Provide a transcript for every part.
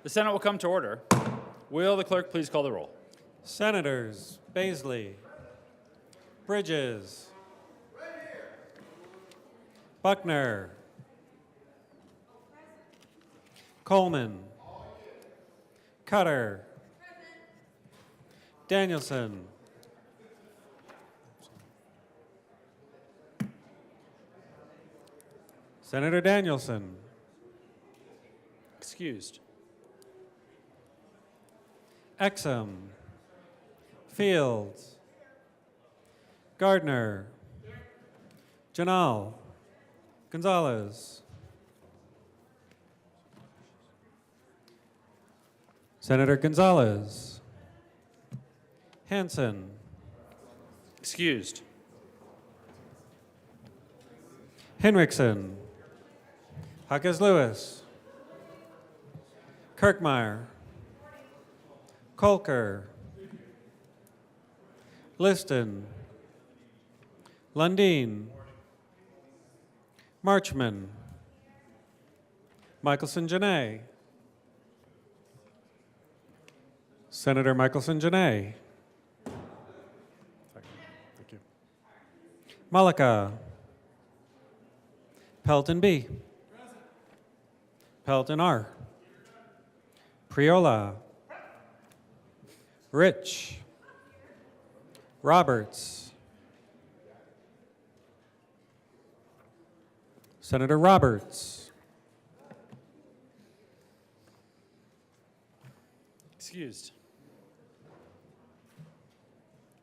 The Senate will come to order. Will the clerk please call the roll? Senators Baisley, Bridges, Buckner, Coleman, Cutter, Danielson, Senator Danielson, Excused. Exum, Fields, Gardner, Janal, Gonzalez, Senator Gonzalez, Hansen, Excused. Hinrichsen, Huckes Lewis, Kirkmeyer, Kolker, Liston, Lundin, Marchman, Michelson Janae, Senator Michelson Janae, thank you. Malika, Pelton B, Pelton R, Priola, Rich, Roberts, Senator Roberts, Excused.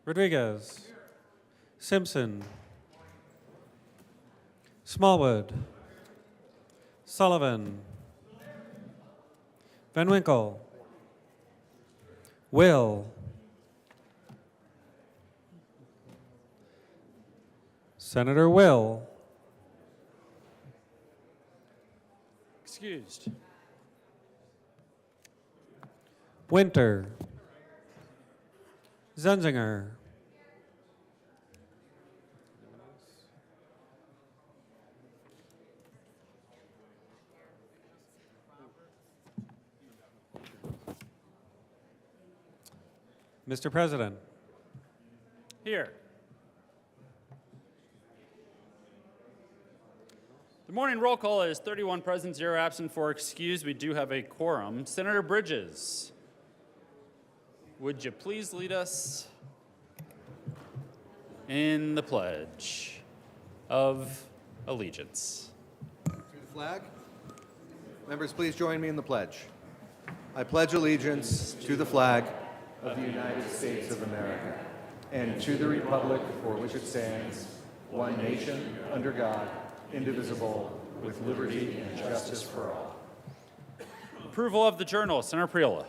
Rodriguez, Simpson, Smallwood, Sullivan, Van Winkle, Will, Senator Will, Excused. Winter, Zenzinger, Mr. President, Here. The morning roll call is 31 present, 0 absent, 4 excused. We do have a quorum. Senator Bridges, would you please lead us in the Pledge of Allegiance? To the flag. Members, please join me in the pledge. I pledge allegiance to the flag of the United States of America and to the republic for which it stands, one nation, under God, indivisible, with liberty and justice for all. Approval of the journal. Senator Priola.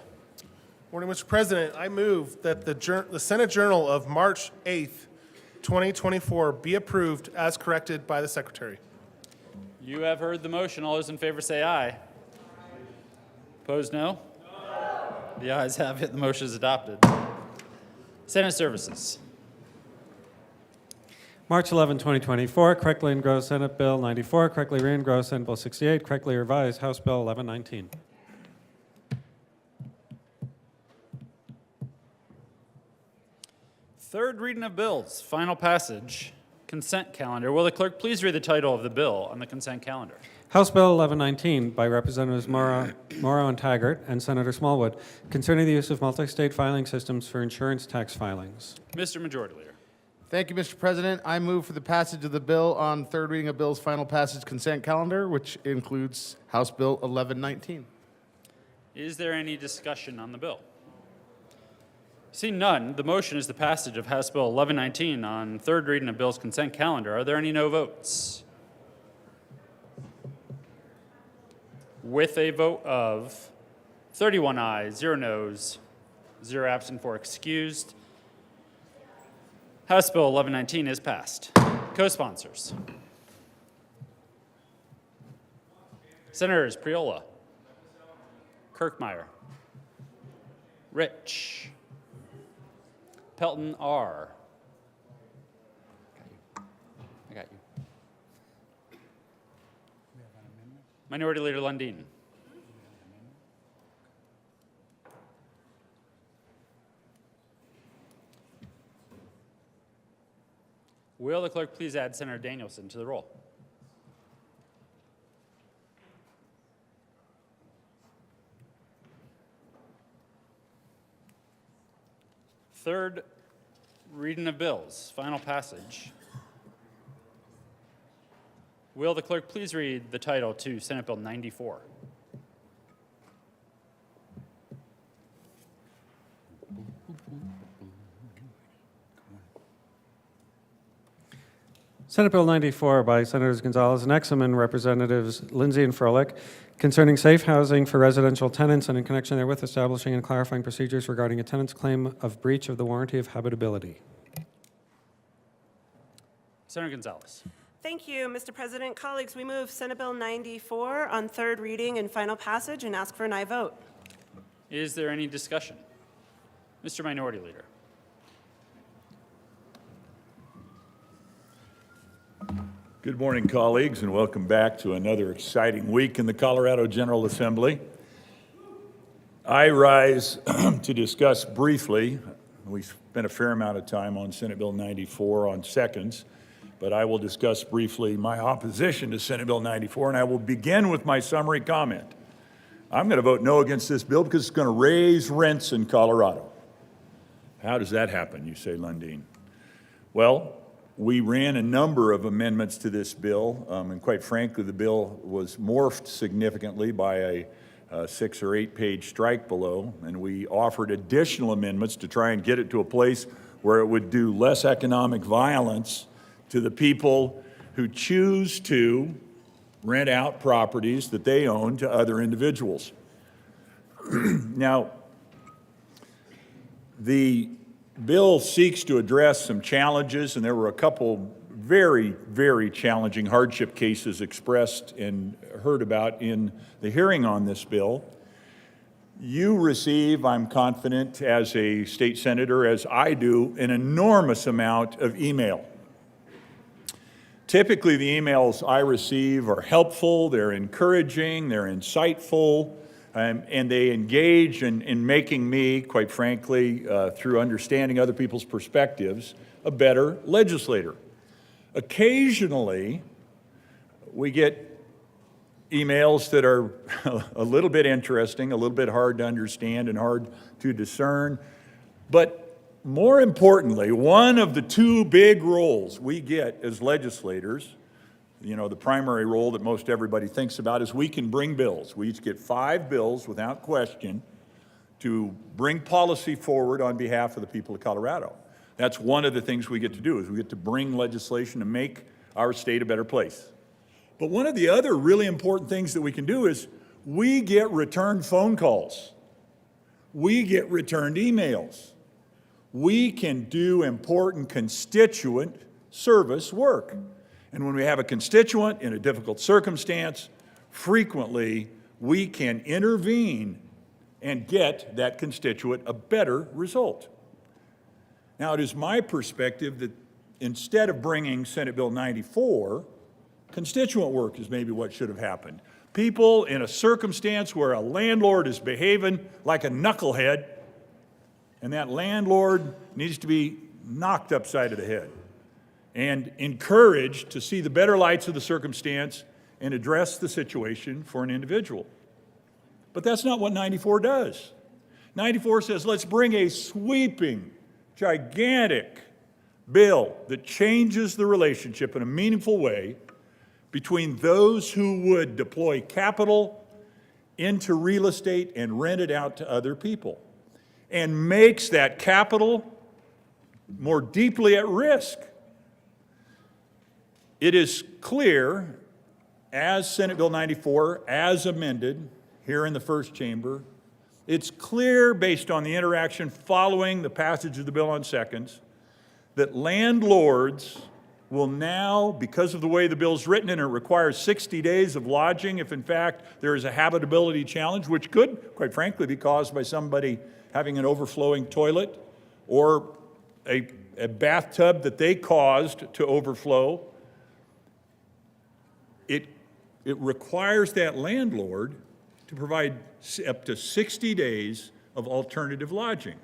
Morning, Mr. President. I move that the Senate Journal of March 8th, 2024 be approved as corrected by the Secretary. You have heard the motion. All those in favor say aye. Opposed, no? The ayes have it. The motion is adopted. Senate Services. March 11, 2024, correctly engrossed Senate Bill 94, correctly re-engrossed Senate Bill 68, correctly revised House Bill 1119. Third reading of bills, final passage, consent calendar. Will the clerk please read the title of the bill on the consent calendar? House Bill 1119 by Representatives Morrow and Taggart and Senator Smallwood concerning the use of multi-state filing systems for insurance tax filings. Mr. Majority Leader. Thank you, Mr. President. I move for the passage of the bill on third reading of bill's final passage consent calendar, which includes House Bill 1119. Is there any discussion on the bill? Seeing none, the motion is the passage of House Bill 1119 on third reading of bill's consent calendar. Are there any no votes? With a vote of 31 ayes, 0 noes, 0 absent, 4 excused, House Bill 1119 is passed. Co-sponsors. Senators Priola, Kirkmeyer, Rich, Pelton R. I got you. Minority Leader Lundin. Will the clerk please add Senator Danielson to the roll? Third reading of bills, final passage. Will the clerk please read the title to Senate Bill 94? Senate Bill 94 by Senators Gonzalez and Exum and Representatives Lindsay and Froelich, concerning safe housing for residential tenants and in connection therewith establishing and clarifying procedures regarding a tenant's claim of breach of the warranty of habitability. Senator Gonzalez. Thank you, Mr. President. Colleagues, we move Senate Bill 94 on third reading and final passage and ask for an aye vote. Is there any discussion? Mr. Minority Leader. Good morning, colleagues, and welcome back to another exciting week in the Colorado General Assembly. I rise to discuss briefly, we spent a fair amount of time on Senate Bill 94 on seconds, but I will discuss briefly my opposition to Senate Bill 94, and I will begin with my summary comment. I'm going to vote no against this bill because it's going to raise rents in Colorado. How does that happen, you say, Lundeen? Well, we ran a number of amendments to this bill, and quite frankly, the bill was morphed significantly by a 6 or 8 page strike below, and we offered additional amendments to try and get it to a place where it would do less economic violence to the people who choose to rent out properties that they own to other individuals. Now, the bill seeks to address some challenges, and there were a couple very, very challenging hardship cases expressed and heard about in the hearing on this bill. You receive, I'm confident, as a state senator, as I do, an enormous amount of email. Typically, the emails I receive are helpful, they're encouraging, they're insightful, and they engage in making me, quite frankly, through understanding other people's perspectives, a better legislator. Occasionally, we get emails that are a little bit interesting, a little bit hard to understand and hard to discern. But more importantly, one of the two big roles we get as legislators, you know, the primary role that most everybody thinks about is we can bring bills. We each get 5 bills without question to bring policy forward on behalf of the people of Colorado. That's one of the things we get to do, is we get to bring legislation to make our state a better place. But one of the other really important things that we can do is we get returned phone calls. We get returned emails. We can do important constituent service work. And when we have a constituent in a difficult circumstance, frequently we can intervene and get that constituent a better result. Now, it is my perspective that instead of bringing Senate Bill 94, constituent work is maybe what should have happened. People in a circumstance where a landlord is behaving like a knucklehead, and that landlord needs to be knocked upside of the head and encouraged to see the better lights of the circumstance and address the situation for an individual. But that's not what 94 does. 94 says, let's bring a sweeping, gigantic bill that changes the relationship in a meaningful way between those who would deploy capital into real estate and rent it out to other people, and makes that capital more deeply at risk. It is clear, as Senate Bill 94, as amended here in the first chamber, it's clear based on the interaction following the passage of the bill on seconds that landlords will now, because of the way the bill's written, and it requires 60 days of lodging if in fact there is a habitability challenge, which could, quite frankly, be caused by somebody having an overflowing toilet or a bathtub that they caused to overflow. It requires that landlord to provide up to 60 days of alternative lodging.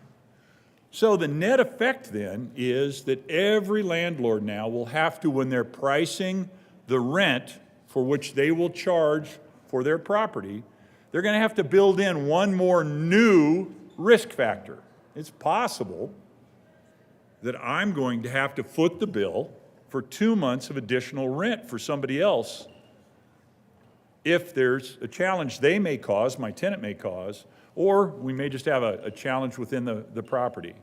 So the net effect then is that every landlord now will have to, when they're pricing the rent for which they will charge for their property, they're going to have to build in one more new risk factor. It's possible that I'm going to have to foot the bill for 2 months of additional rent for somebody else if there's a challenge they may cause, my tenant may cause, or we may just have a challenge within the property.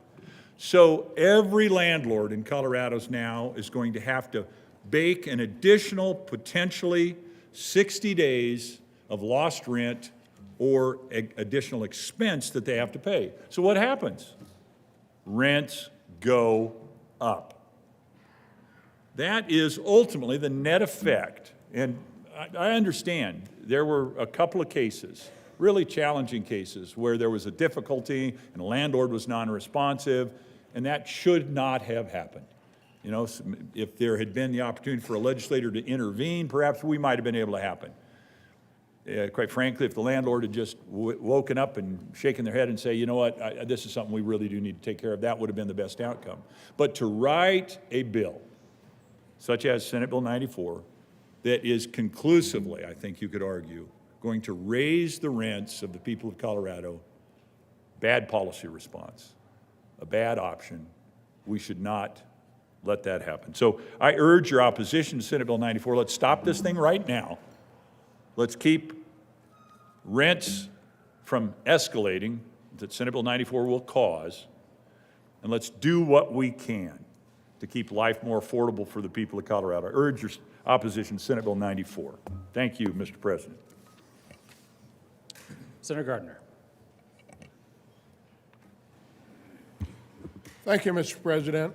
So every landlord in Colorado's now is going to have to bake an additional potentially 60 days of lost rent or additional expense that they have to pay. So what happens? Rents go up. That is ultimately the net effect. And I understand there were a couple of cases, really challenging cases, where there was a difficulty and a landlord was non-responsive, and that should not have happened. You know, if there had been the opportunity for a legislator to intervene, perhaps we might have been able to happen. Quite frankly, if the landlord had just woken up and shaken their head and say, you know what, this is something we really do need to take care of, that would have been the best outcome. But to write a bill, such as Senate Bill 94, that is conclusively, I think you could argue, going to raise the rents of the people of Colorado, bad policy response, a bad option. We should not let that happen. So I urge your opposition to Senate Bill 94. Let's stop this thing right now. Let's keep rents from escalating that Senate Bill 94 will cause, and let's do what we can to keep life more affordable for the people of Colorado. I urge your opposition to Senate Bill 94. Thank you, Mr. President. Senator Gardner. Thank you, Mr. President.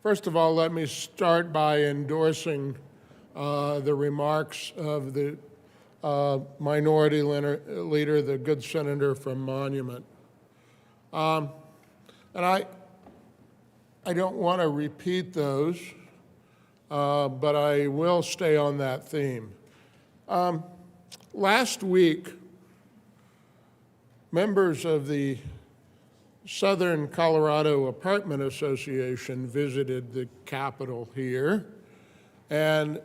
First of all, let me start by endorsing the remarks of the minority leader, the good senator from Monument. And I don't want to repeat those, but I will stay on that theme. Last week, members of the Southern Colorado Apartment Association visited the Capitol here and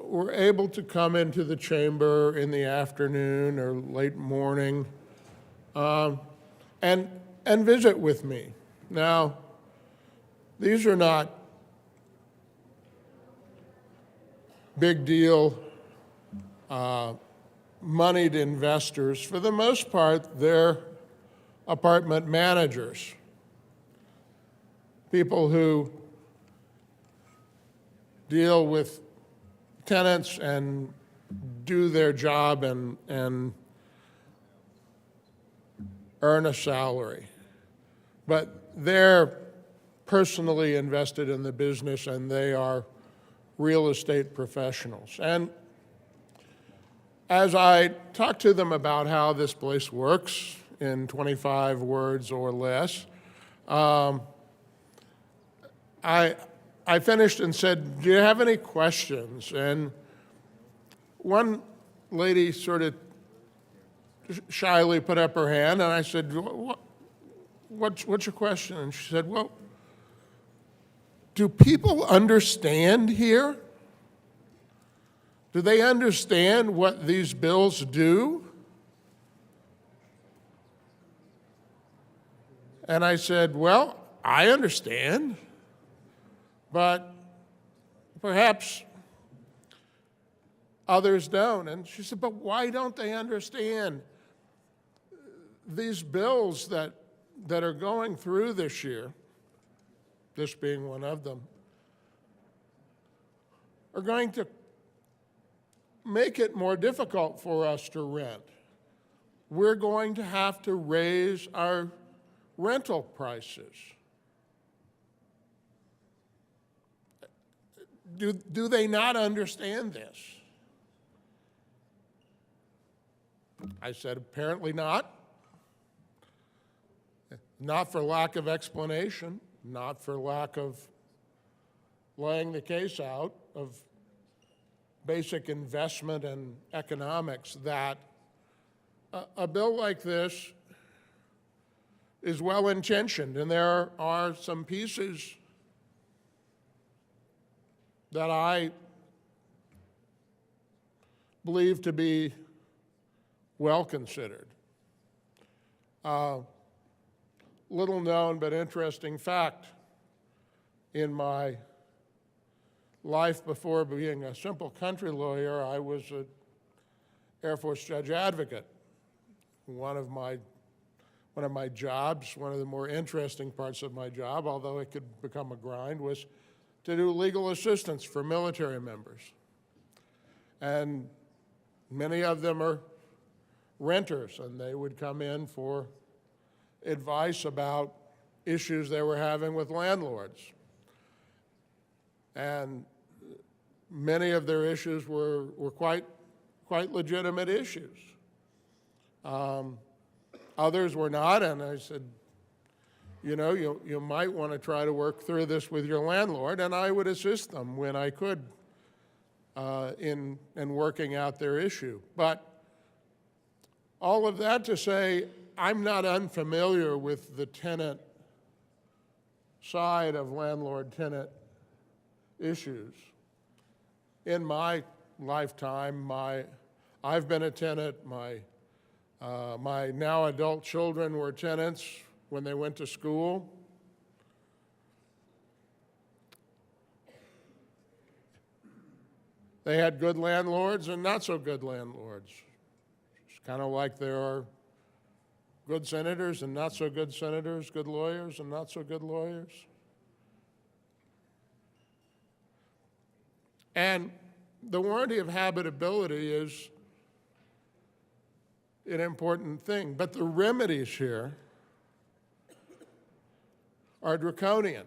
were able to come into the chamber in the afternoon or late morning and visit with me. Now, these are not big deal moneyed investors. For the most part, they're apartment managers, people who deal with tenants and do their job and earn a salary. But they're personally invested in the business and they are real estate professionals. And as I talk to them about how this place works in 25 words or less, I finished and said, do you have any questions? And one lady sort of shyly put up her hand, and I said, what's your question? And she said, well, do people understand here? Do they understand what these bills do? And I said, well, I understand, but perhaps others don't. And she said, but why don't they understand? These bills that are going through this year, this being one of them, are going to make it more difficult for us to rent. We're going to have to raise our rental prices. Do they not understand this? I said, apparently not. Not for lack of explanation, not for lack of laying the case out of basic investment and economics, that a bill like this is well-intentioned, and there are some pieces that I believe to be well-considered. Little known but interesting fact in my life before being a simple country lawyer, I was an Air Force judge advocate. One of my jobs, one of the more interesting parts of my job, although it could become a grind, was to do legal assistance for military members. And many of them are renters, and they would come in for advice about issues they were having with landlords. And many of their issues were quite legitimate issues. Others were not, and I said, you know, you might want to try to work through this with your landlord, and I would assist them when I could in working out their issue. But all of that to say, I'm not unfamiliar with the tenant side of landlord-tenant issues. In my lifetime, I've been a tenant. My now adult children were tenants when they went to school. They had good landlords and not so good landlords. It's kind of like there are good senators and not so good senators, good lawyers and not so good lawyers. And the warranty of habitability is an important thing, but the remedies here are draconian.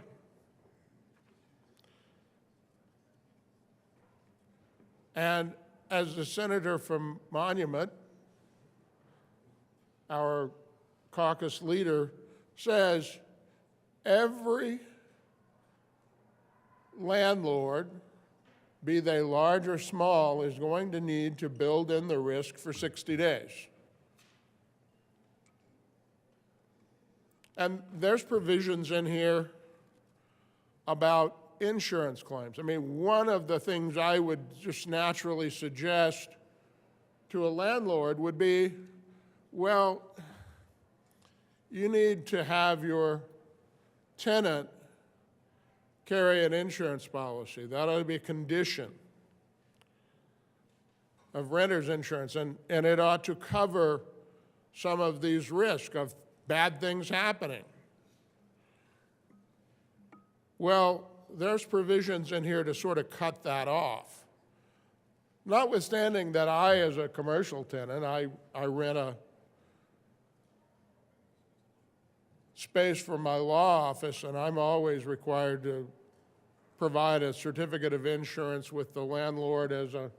And as the senator from Monument, our caucus leader, says, every landlord, be they large or small, is going to need to build in the risk for 60 days. And there's provisions in here about insurance claims. I mean, one of the things I would just naturally suggest to a landlord would be, well, you need to have your tenant carry an insurance policy. That ought to be a condition of renter's insurance, and it ought to cover some of these risks of bad things happening. Well, there's provisions in here to sort of cut that off. Notwithstanding that I, as a commercial tenant, I rent a space for my law office, and I'm always required to provide a certificate of insurance with the landlord as an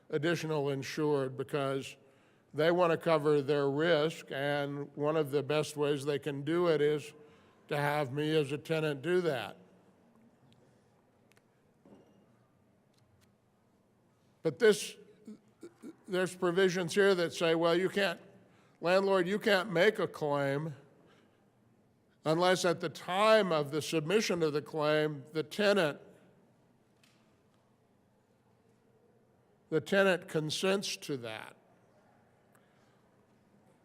additional insured because they want to cover their risk, and one of the best ways they can do it is to have me as a tenant do that. But there's provisions here that say, well, landlord, you can't make a claim unless at the time of the submission of the claim, the tenant consents to that.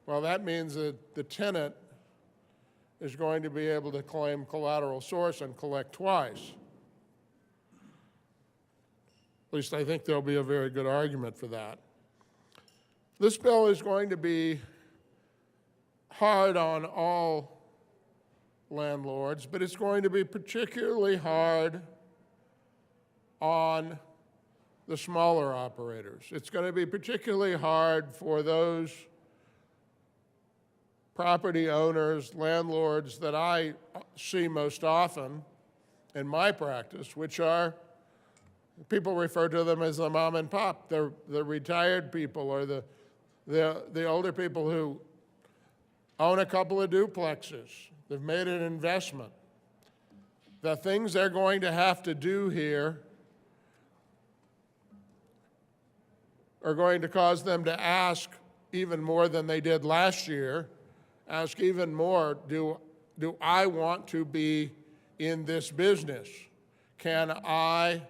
Well, that means that the tenant is going to be able to claim collateral source and collect twice. At least I think there'll be a very good argument for that. This bill is going to be hard on all landlords, but it's going to be particularly hard on the smaller operators. It's going to be particularly hard for those property owners, landlords that I see most often in my practice, which are, people refer to them as the mom and pop, the retired people or the older people who own a couple of duplexes. They've made an investment. The things they're going to have to do here are going to cause them to ask even more than they did last year ask even more, do I want to be in this business? Can I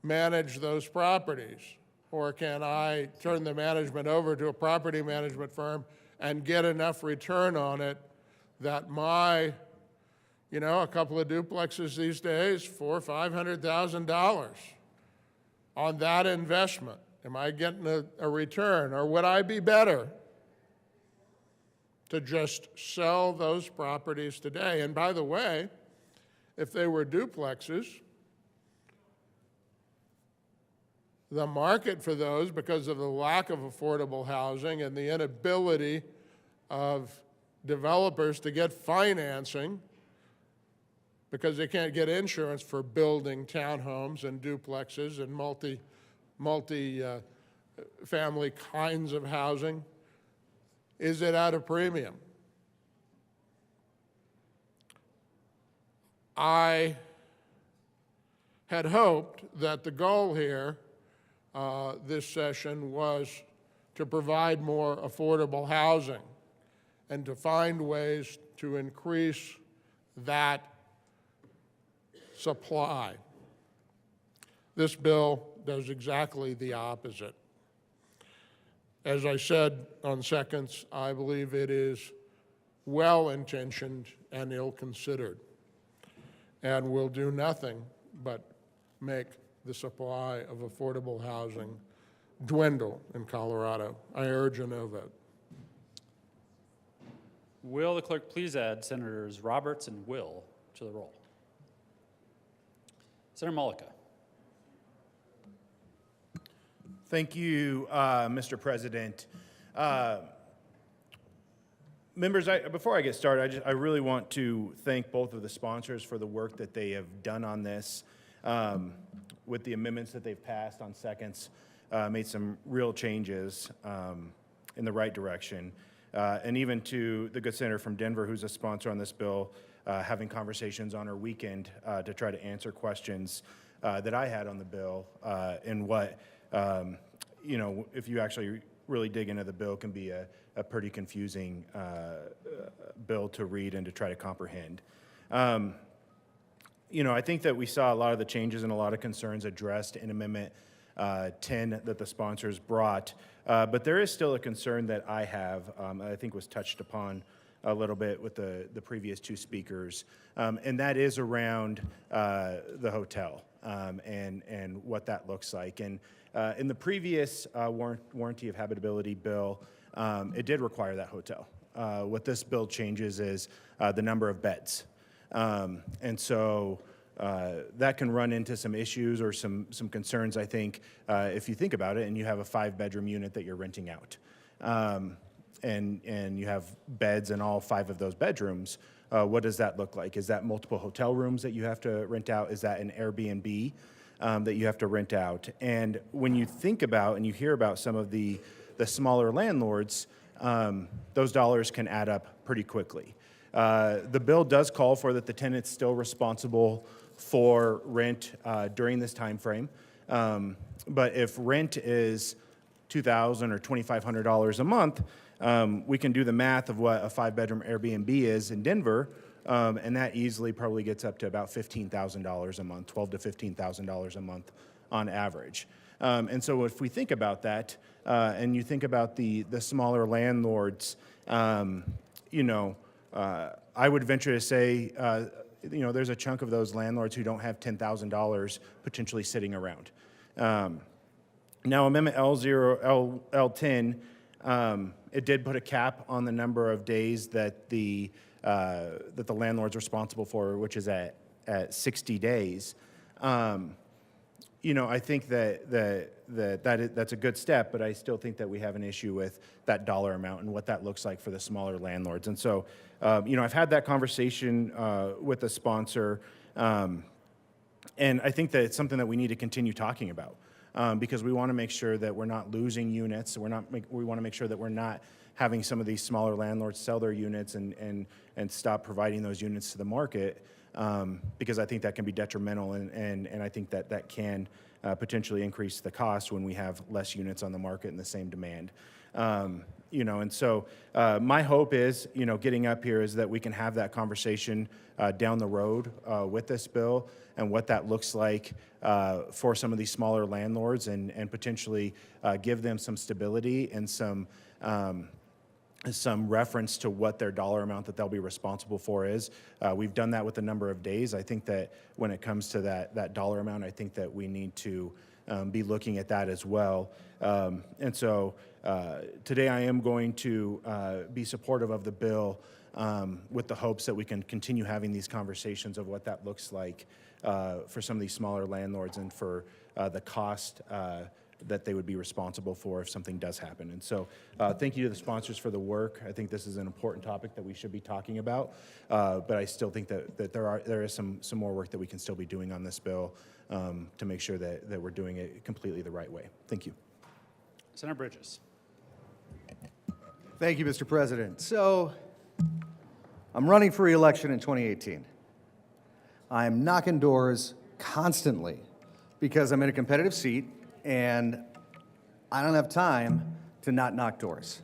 manage those properties? Or can I turn the management over to a property management firm and get enough return on it that my, a couple of duplexes these days, $400,000 or $500,000 on that investment? Am I getting a return? Or would I be better to just sell those properties today? And by the way, if they were duplexes, the market for those, because of the lack of affordable housing and the inability of developers to get financing, because they can't get insurance for building townhomes and duplexes and multi-family kinds of housing, is it at a premium? I had hoped that the goal here this session was to provide more affordable housing and to find ways to increase that supply. This bill does exactly the opposite. As I said on seconds, I believe it is well-intentioned and ill-considered, and will do nothing but make the supply of affordable housing dwindle in Colorado. I urge a no vote. Will the clerk please add Senators Roberts and Will to the roll? Senator Mullica. Thank you, Mr. President. Members, before I get started, I really want to thank both of the sponsors for the work that they have done on this. With the amendments that they've passed on seconds, made some real changes in the right direction. And even to the good senator from Denver, who's a sponsor on this bill, having conversations on her weekend to try to answer questions that I had on the bill and what, if you actually really dig into the bill, can be a pretty confusing bill to read and to try to comprehend. I think that we saw a lot of the changes and a lot of concerns addressed in Amendment 10 that the sponsors brought. But there is still a concern that I have, I think was touched upon a little bit with the previous two speakers, and that is around the hotel and what that looks like. And in the previous warranty of habitability bill, it did require that hotel. What this bill changes is the number of beds. And so that can run into some issues or some concerns, I think, if you think about it and you have a 5-bedroom unit that you're renting out. And you have beds in all 5 of those bedrooms, what does that look like? Is that multiple hotel rooms that you have to rent out? Is that an Airbnb that you have to rent out? And when you think about and you hear about some of the smaller landlords, those dollars can add up pretty quickly. The bill does call for that the tenant's still responsible for rent during this time frame. But if rent is $2,000 or $2,500 a month, we can do the math of what a 5-bedroom Airbnb is in Denver, and that easily probably gets up to about $15,000 a month, $12,000 to $15,000 a month on average. And so if we think about that, and you think about the smaller landlords, I would venture to say, there's a chunk of those landlords who don't have $10,000 potentially sitting around. Now, Amendment L10, it did put a cap on the number of days that the landlord's responsible for, which is at 60 days. I think that's a good step, but I still think that we have an issue with that dollar amount and what that looks like for the smaller landlords. And so, I've had that conversation with the sponsor, and I think that it's something that we need to continue talking about because we want to make sure that we're not losing units. We want to make sure that we're not having some of these smaller landlords sell their units and stop providing those units to the market. Because I think that can be detrimental, and I think that can potentially increase the cost when we have less units on the market and the same demand. And so my hope is, getting up here is that we can have that conversation down the road with this bill and what that looks like for some of these smaller landlords and potentially give them some stability and some reference to what their dollar amount that they'll be responsible for is. We've done that with a number of days. I think that when it comes to that dollar amount, I think that we need to be looking at that as well. And so today I am going to be supportive of the bill with the hopes that we can continue having these conversations of what that looks like for some of these smaller landlords and for the cost that they would be responsible for if something does happen. And so thank you to the sponsors for the work. I think this is an important topic that we should be talking about, but I still think that there is some more work that we can still be doing on this bill to make sure that we're doing it completely the right way. Thank you. Senator Bridges. Thank you, Mr. President. So, I'm running for re-election in 2018. I'm knocking doors constantly because I'm in a competitive seat and I don't have time to not knock doors.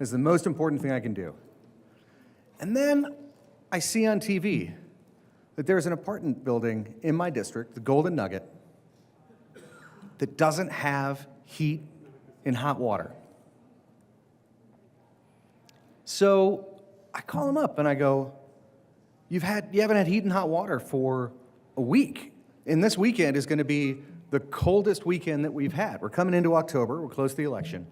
It's the most important thing I can do. And then I see on TV that there's an apartment building in my district, the Golden Nugget, that doesn't have heat and hot water. So I call them up and I go, you haven't had heat and hot water for a week. And this weekend is going to be the coldest weekend that we've had. We're coming into October, we're close to the election.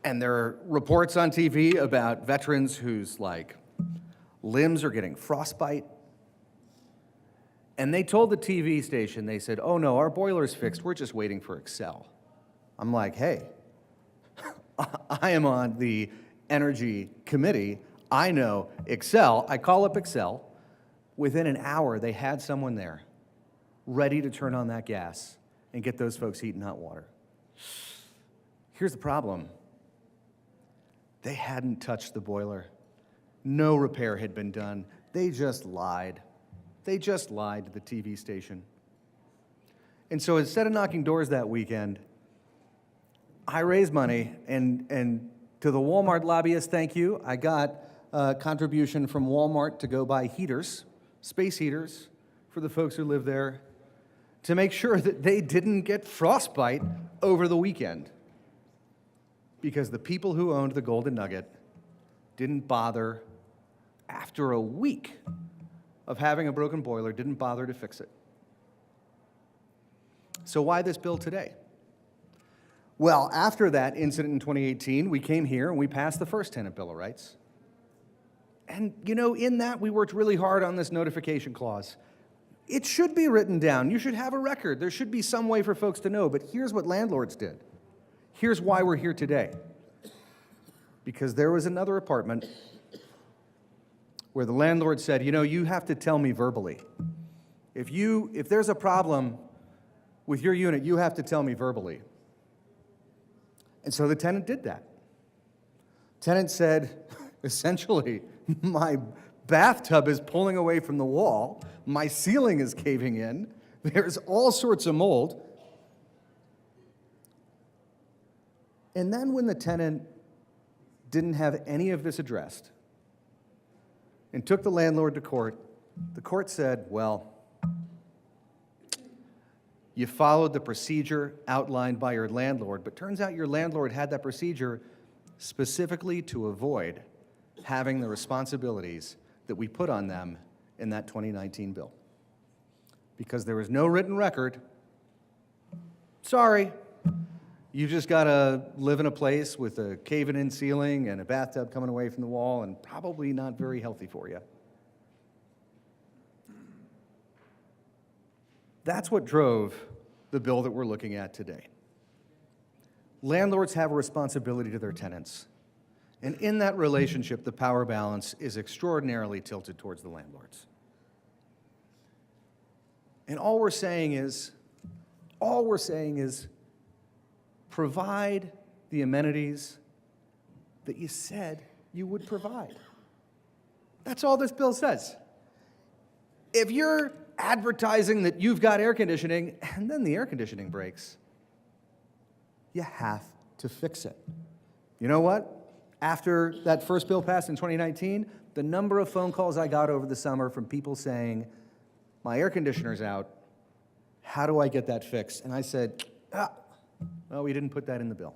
And there are reports on TV about veterans whose limbs are getting frostbite. And they told the TV station, they said, oh no, our boiler's fixed, we're just waiting for Excel. I'm like, hey, I am on the Energy Committee. I know Excel. I call up Excel. Within an hour, they had someone there ready to turn on that gas and get those folks heat and hot water. Here's the problem. They hadn't touched the boiler. No repair had been done. They just lied. They just lied to the TV station. And so instead of knocking doors that weekend, I raised money, and to the Walmart lobbyists, thank you. I got a contribution from Walmart to go buy heaters, space heaters, for the folks who live there, to make sure that they didn't get frostbite over the weekend. Because the people who owned the Golden Nugget didn't bother, after a week of having a broken boiler, didn't bother to fix it. So why this bill today? Well, after that incident in 2018, we came here and we passed the first tenant Bill of Rights. And, in that, we worked really hard on this notification clause. It should be written down. You should have a record. There should be some way for folks to know. But here's what landlords did. Here's why we're here today. Because there was another apartment where the landlord said, you have to tell me verbally. If there's a problem with your unit, you have to tell me verbally. And so the tenant did that. Tenant said, essentially, my bathtub is pulling away from the wall, my ceiling is caving in, there's all sorts of mold. And then when the tenant didn't have any of this addressed and took the landlord to court, the court said, well, you followed the procedure outlined by your landlord, but turns out your landlord had that procedure specifically to avoid having the responsibilities that we put on them in that 2019 bill. Because there was no written record, sorry, you just gotta live in a place with a caving-in ceiling and a bathtub coming away from the wall and probably not very healthy for you. That's what drove the bill that we're looking at today. Landlords have a responsibility to their tenants. And in that relationship, the power balance is extraordinarily tilted towards the landlords. And all we're saying is, provide the amenities that you said you would provide. That's all this bill says. If you're advertising that you've got air conditioning and then the air conditioning breaks, you have to fix it. You know what? After that first bill passed in 2019, the number of phone calls I got over the summer from people saying, my air conditioner's out, how do I get that fixed? And I said, well, we didn't put that in the bill.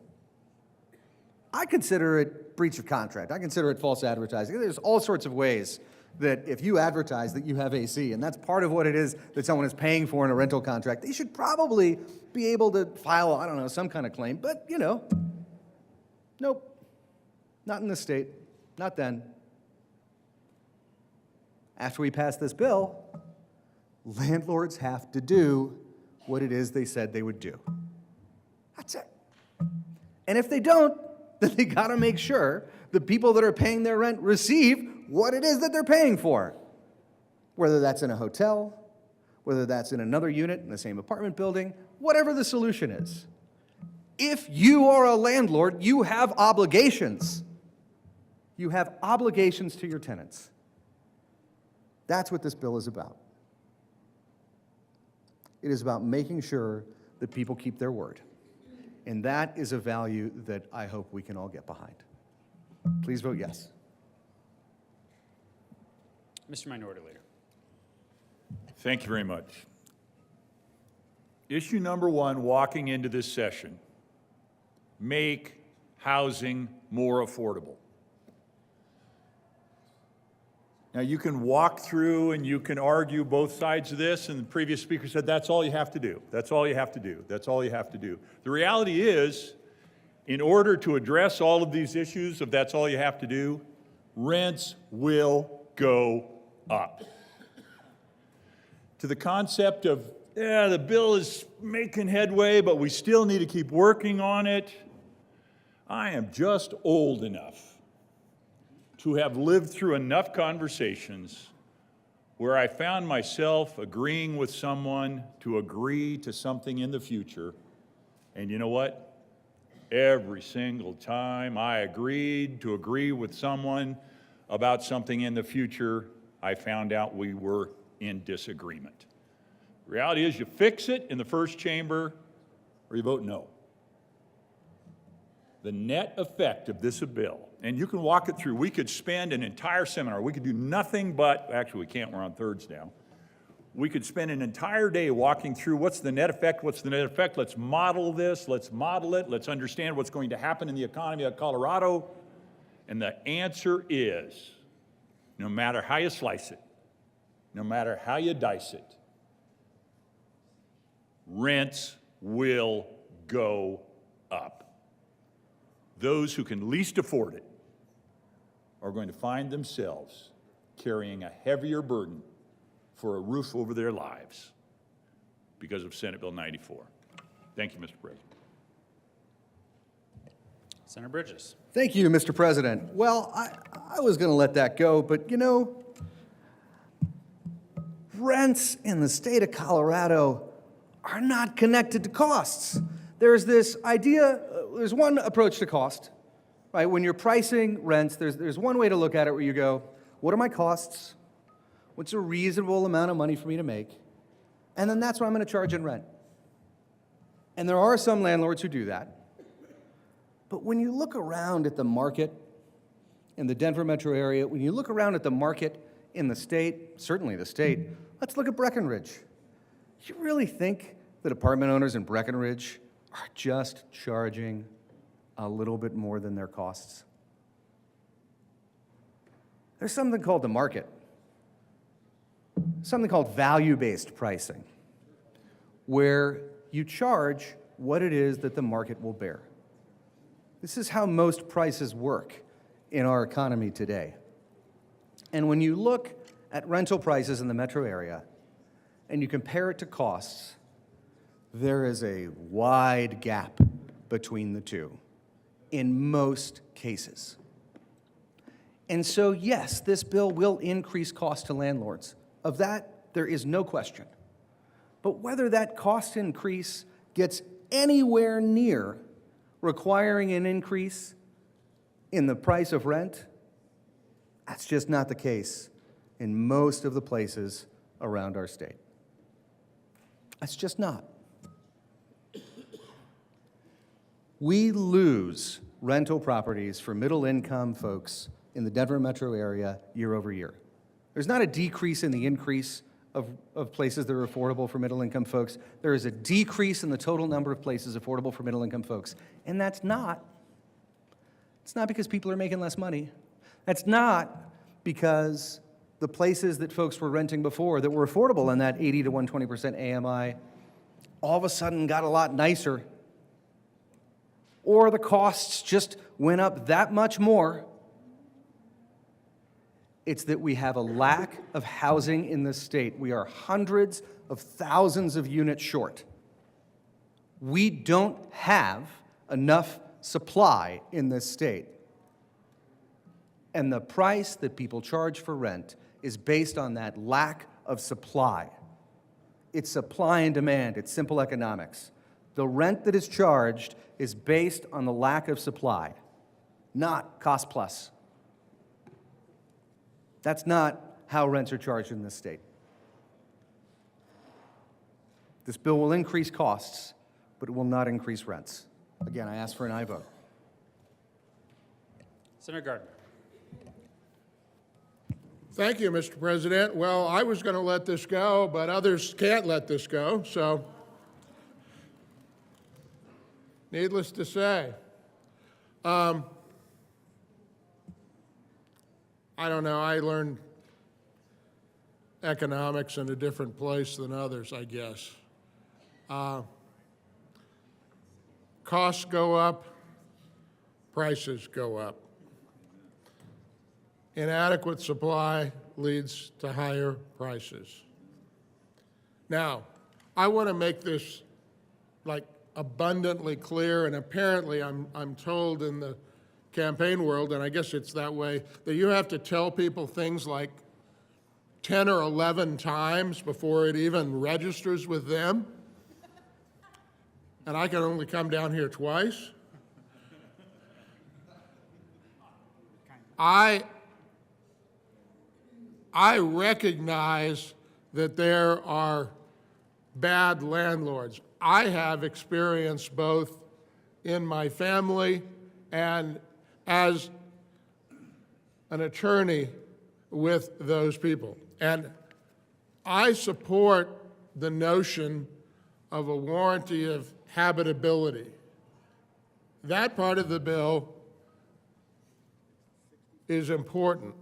I consider it breach of contract. I consider it false advertising. There's all sorts of ways that if you advertise that you have AC, and that's part of what it is that someone is paying for in a rental contract, they should probably be able to file, I don't know, some kind of claim. But, you know, nope. Not in this state. Not then. After we pass this bill, landlords have to do what it is they said they would do. That's it. And if they don't, then they got to make sure the people that are paying their rent receive what it is that they're paying for. Whether that's in a hotel, whether that's in another unit in the same apartment building, whatever the solution is. If you are a landlord, you have obligations. You have obligations to your tenants. That's what this bill is about. It is about making sure that people keep their word. And that is a value that I hope we can all get behind. Please vote yes. Mr. Minority Leader. Thank you very much. Issue number one, walking into this session, make housing more affordable. Now, you can walk through and you can argue both sides of this, and the previous speaker said that's all you have to do. That's all you have to do. That's all you have to do. The reality is, in order to address all of these issues of that's all you have to do, rents will go up. To the concept of, yeah, the bill is making headway, but we still need to keep working on it, I am just old enough to have lived through enough conversations where I found myself agreeing with someone to agree to something in the future. And you know what? Every single time I agreed to agree with someone about something in the future, I found out we were in disagreement. The reality is you fix it in the first chamber or you vote no. The net effect of this bill, and you can walk it through. We could spend an entire seminar. We could do nothing but, actually we can't, we're on thirds now. We could spend an entire day walking through what's the net effect, what's the net effect. Let's model this, let's model it, let's understand what's going to happen in the economy of Colorado. And the answer is, no matter how you slice it, no matter how you dice it, rents will go up. Those who can least afford it are going to find themselves carrying a heavier burden for a roof over their lives because of Senate Bill 94. Thank you, Mr. President. Senator Bridges. Thank you, Mr. President. Well, I was going to let that go, but you know, rents in the state of Colorado are not connected to costs. There's this idea, there's one approach to cost, right? When you're pricing rents, there's one way to look at it where you go, what are my costs? What's a reasonable amount of money for me to make? And then that's what I'm going to charge in rent. And there are some landlords who do that. But when you look around at the market in the Denver metro area, when you look around at the market in the state, certainly the state, let's look at Breckenridge. You really think that apartment owners in Breckenridge are just charging a little bit more than their costs? There's something called the market, something called value-based pricing, where you charge what it is that the market will bear. This is how most prices work in our economy today. And when you look at rental prices in the metro area and you compare it to costs, there is a wide gap between the two in most cases. And so, yes, this bill will increase costs to landlords. Of that, there is no question. But whether that cost increase gets anywhere near requiring an increase in the price of rent, that's just not the case in most of the places around our state. That's just not. We lose rental properties for middle-income folks in the Denver metro area year over year. There's not a decrease in the increase of places that are affordable for middle-income folks. There is a decrease in the total number of places affordable for middle-income folks. And it's not because people are making less money. That's not because the places that folks were renting before that were affordable in that 80 to 120% AMI all of a sudden got a lot nicer, or the costs just went up that much more. It's that we have a lack of housing in this state. We are hundreds of thousands of units short. We don't have enough supply in this state. And the price that people charge for rent is based on that lack of supply. It's supply and demand. It's simple economics. The rent that is charged is based on the lack of supply, not cost plus. That's not how rents are charged in this state. This bill will increase costs, but it will not increase rents. Again, I ask for an aye vote. Senator Gardner. Thank you, Mr. President. Well, I was going to let this go, but others can't let this go, so needless to say, I don't know, I learned economics in a different place than others, I guess. Costs go up, prices go up. Inadequate supply leads to higher prices. Now, I want to make this like abundantly clear, and apparently I'm told in the campaign world, and I guess it's that way, that you have to tell people things like 10 or 11 times before it even registers with them. And I can only come down here twice. I recognize that there are bad landlords. I have experience both in my family and as an attorney with those people. And I support the notion of a warranty of habitability. That part of the bill is important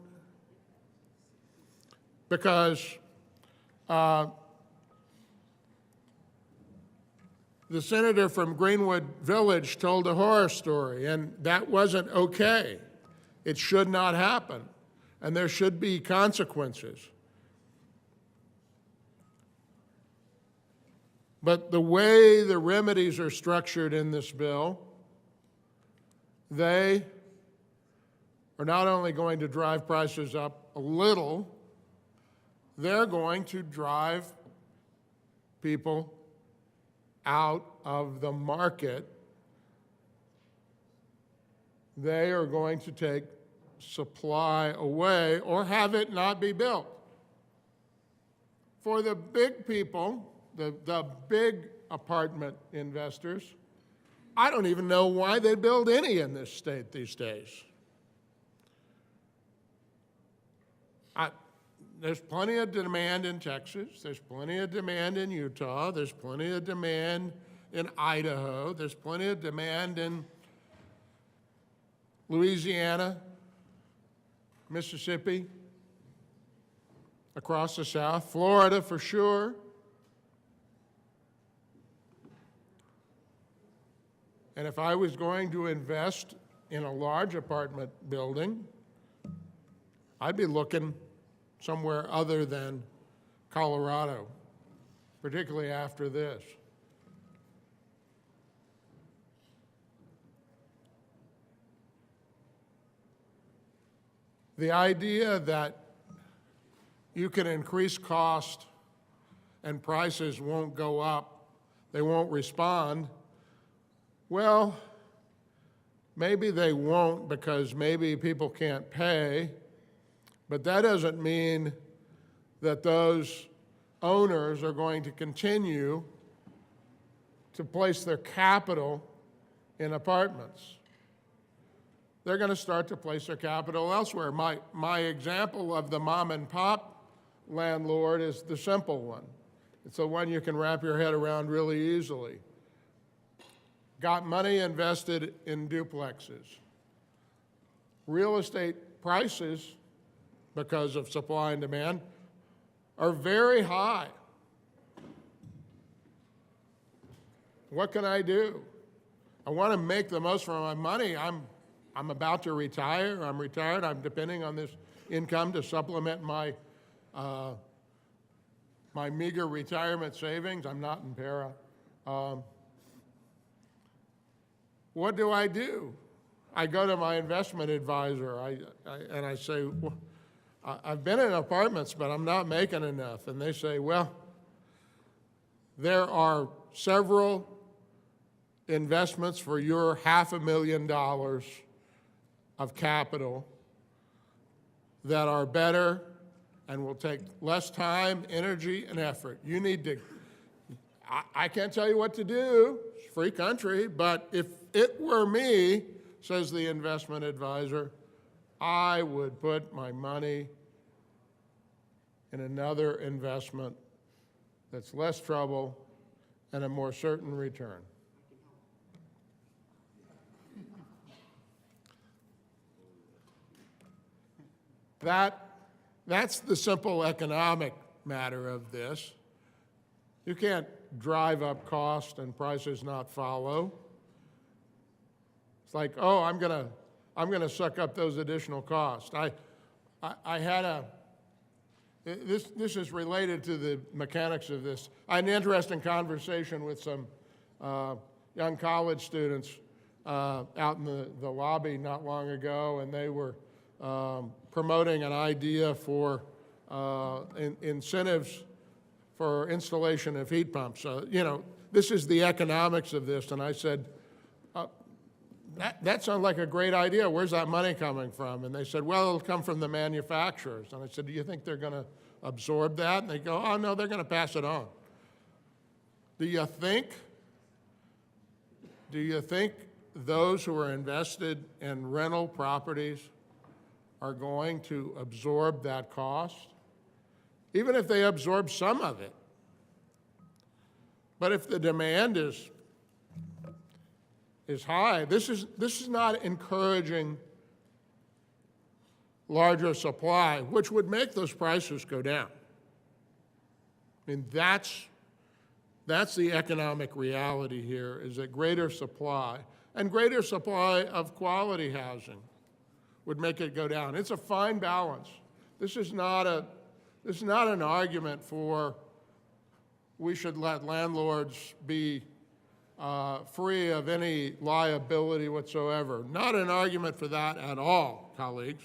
because the senator from Greenwood Village told a horror story, and that wasn't okay. It should not happen, and there should be consequences. But the way the remedies are structured in this bill, they are not only going to drive prices up a little, they're going to drive people out of the market. They are going to take supply away or have it not be built. For the big people, the big apartment investors, I don't even know why they build any in this state these days. There's plenty of demand in Texas. There's plenty of demand in Utah. There's plenty of demand in Idaho. There's plenty of demand in Louisiana, Mississippi, across the South, Florida for sure. And if I was going to invest in a large apartment building, I'd be looking somewhere other than Colorado, particularly after this. The idea that you can increase cost and prices won't go up, they won't respond, well, maybe they won't because maybe people can't pay, but that doesn't mean that those owners are going to continue to place their capital in apartments. they're going to start to place their capital elsewhere. My example of the mom and pop landlord is the simple one. It's the one you can wrap your head around really easily. Got money invested in duplexes. Real estate prices, because of supply and demand, are very high. What can I do? I want to make the most from my money. I'm about to retire. I'm retired. I'm depending on this income to supplement my my meager retirement savings. I'm not in para. What do? I go to my investment advisor and I say, well, I've been in apartments, but I'm not making enough. And they say, well, there are several investments for your $500,000 of capital that are better and will take less time, energy, and effort. You need to, I can't tell you what to do, it's a free country, but if it were me, says the investment advisor, I would put my money in another investment that's less trouble and a more certain return. That's the simple economic matter of this. You can't drive up cost and prices not follow. It's like, oh, I'm gonna suck up those additional costs. I had this is related to the mechanics of this. I had an interesting conversation with some young college students out in the lobby not long ago, and they were promoting an idea for incentives for installation of heat pumps. This is the economics of this, and I said, that sounds like a great idea. Where's that money coming from? And they said, well, it'll come from the manufacturers. And I said, do you think they're going to absorb that? And they go, oh, no, they're going to pass it on. Do you think those who are invested in rental properties are going to absorb that cost? Even if they absorb some of it. But if the demand is high, this is not encouraging larger supply, which would make those prices go down. I mean, that's the economic reality here, is that greater supply and greater supply of quality housing would make it go down. It's a fine balance. This is not an argument for we should let landlords be free of any liability whatsoever. Not an argument for that at all, colleagues.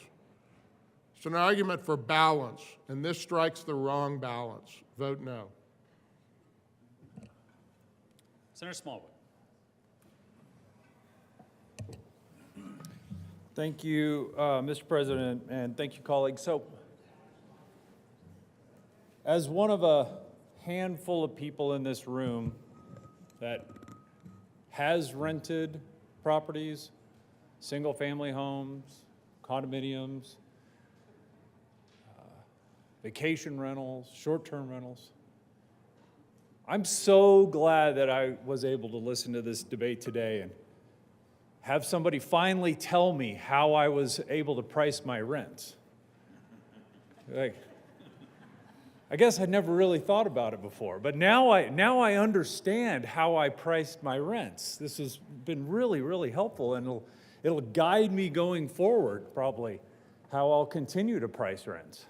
It's an argument for balance, and this strikes the wrong balance. Vote no. Senator Smallwood. Thank you, Mr. President, and thank you, colleagues. So, as one of a handful of people in this room that has rented properties, single-family homes, condominiums, vacation rentals, short-term rentals, I'm so glad that I was able to listen to this debate today and have somebody finally tell me how I was able to price my rents. I guess I'd never really thought about it before, but now I understand how I priced my rents. This has been really, really helpful, and it'll guide me going forward, probably, how I'll continue to price rents.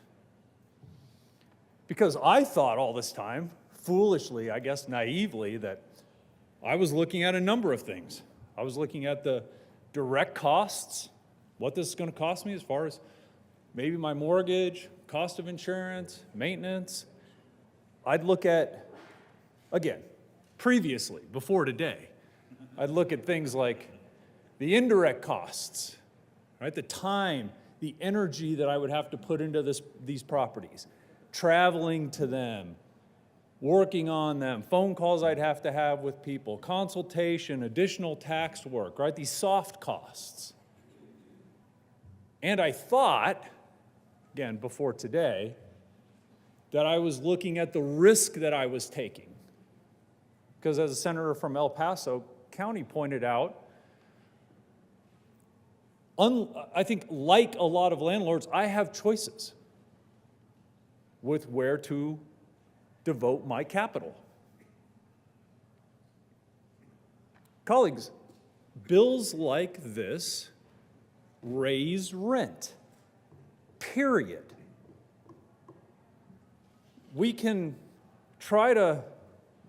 Because I thought all this time, foolishly, I guess naively, that I was looking at a number of things. I was looking at the direct costs, what this is going to cost me as far as maybe my mortgage, cost of insurance, maintenance. I'd look at, again, previously, before today, I'd look at things like the indirect costs, right? The time, the energy that I would have to put into these properties, traveling to them, working on them, phone calls I'd have to have with people, consultation, additional tax work, right? These soft costs. And I thought, again, before today, that I was looking at the risk that I was taking. Because as a senator from El Paso County pointed out, I think like a lot of landlords, I have choices with where to devote my capital. Colleagues, bills like this raise rent, period. We can try to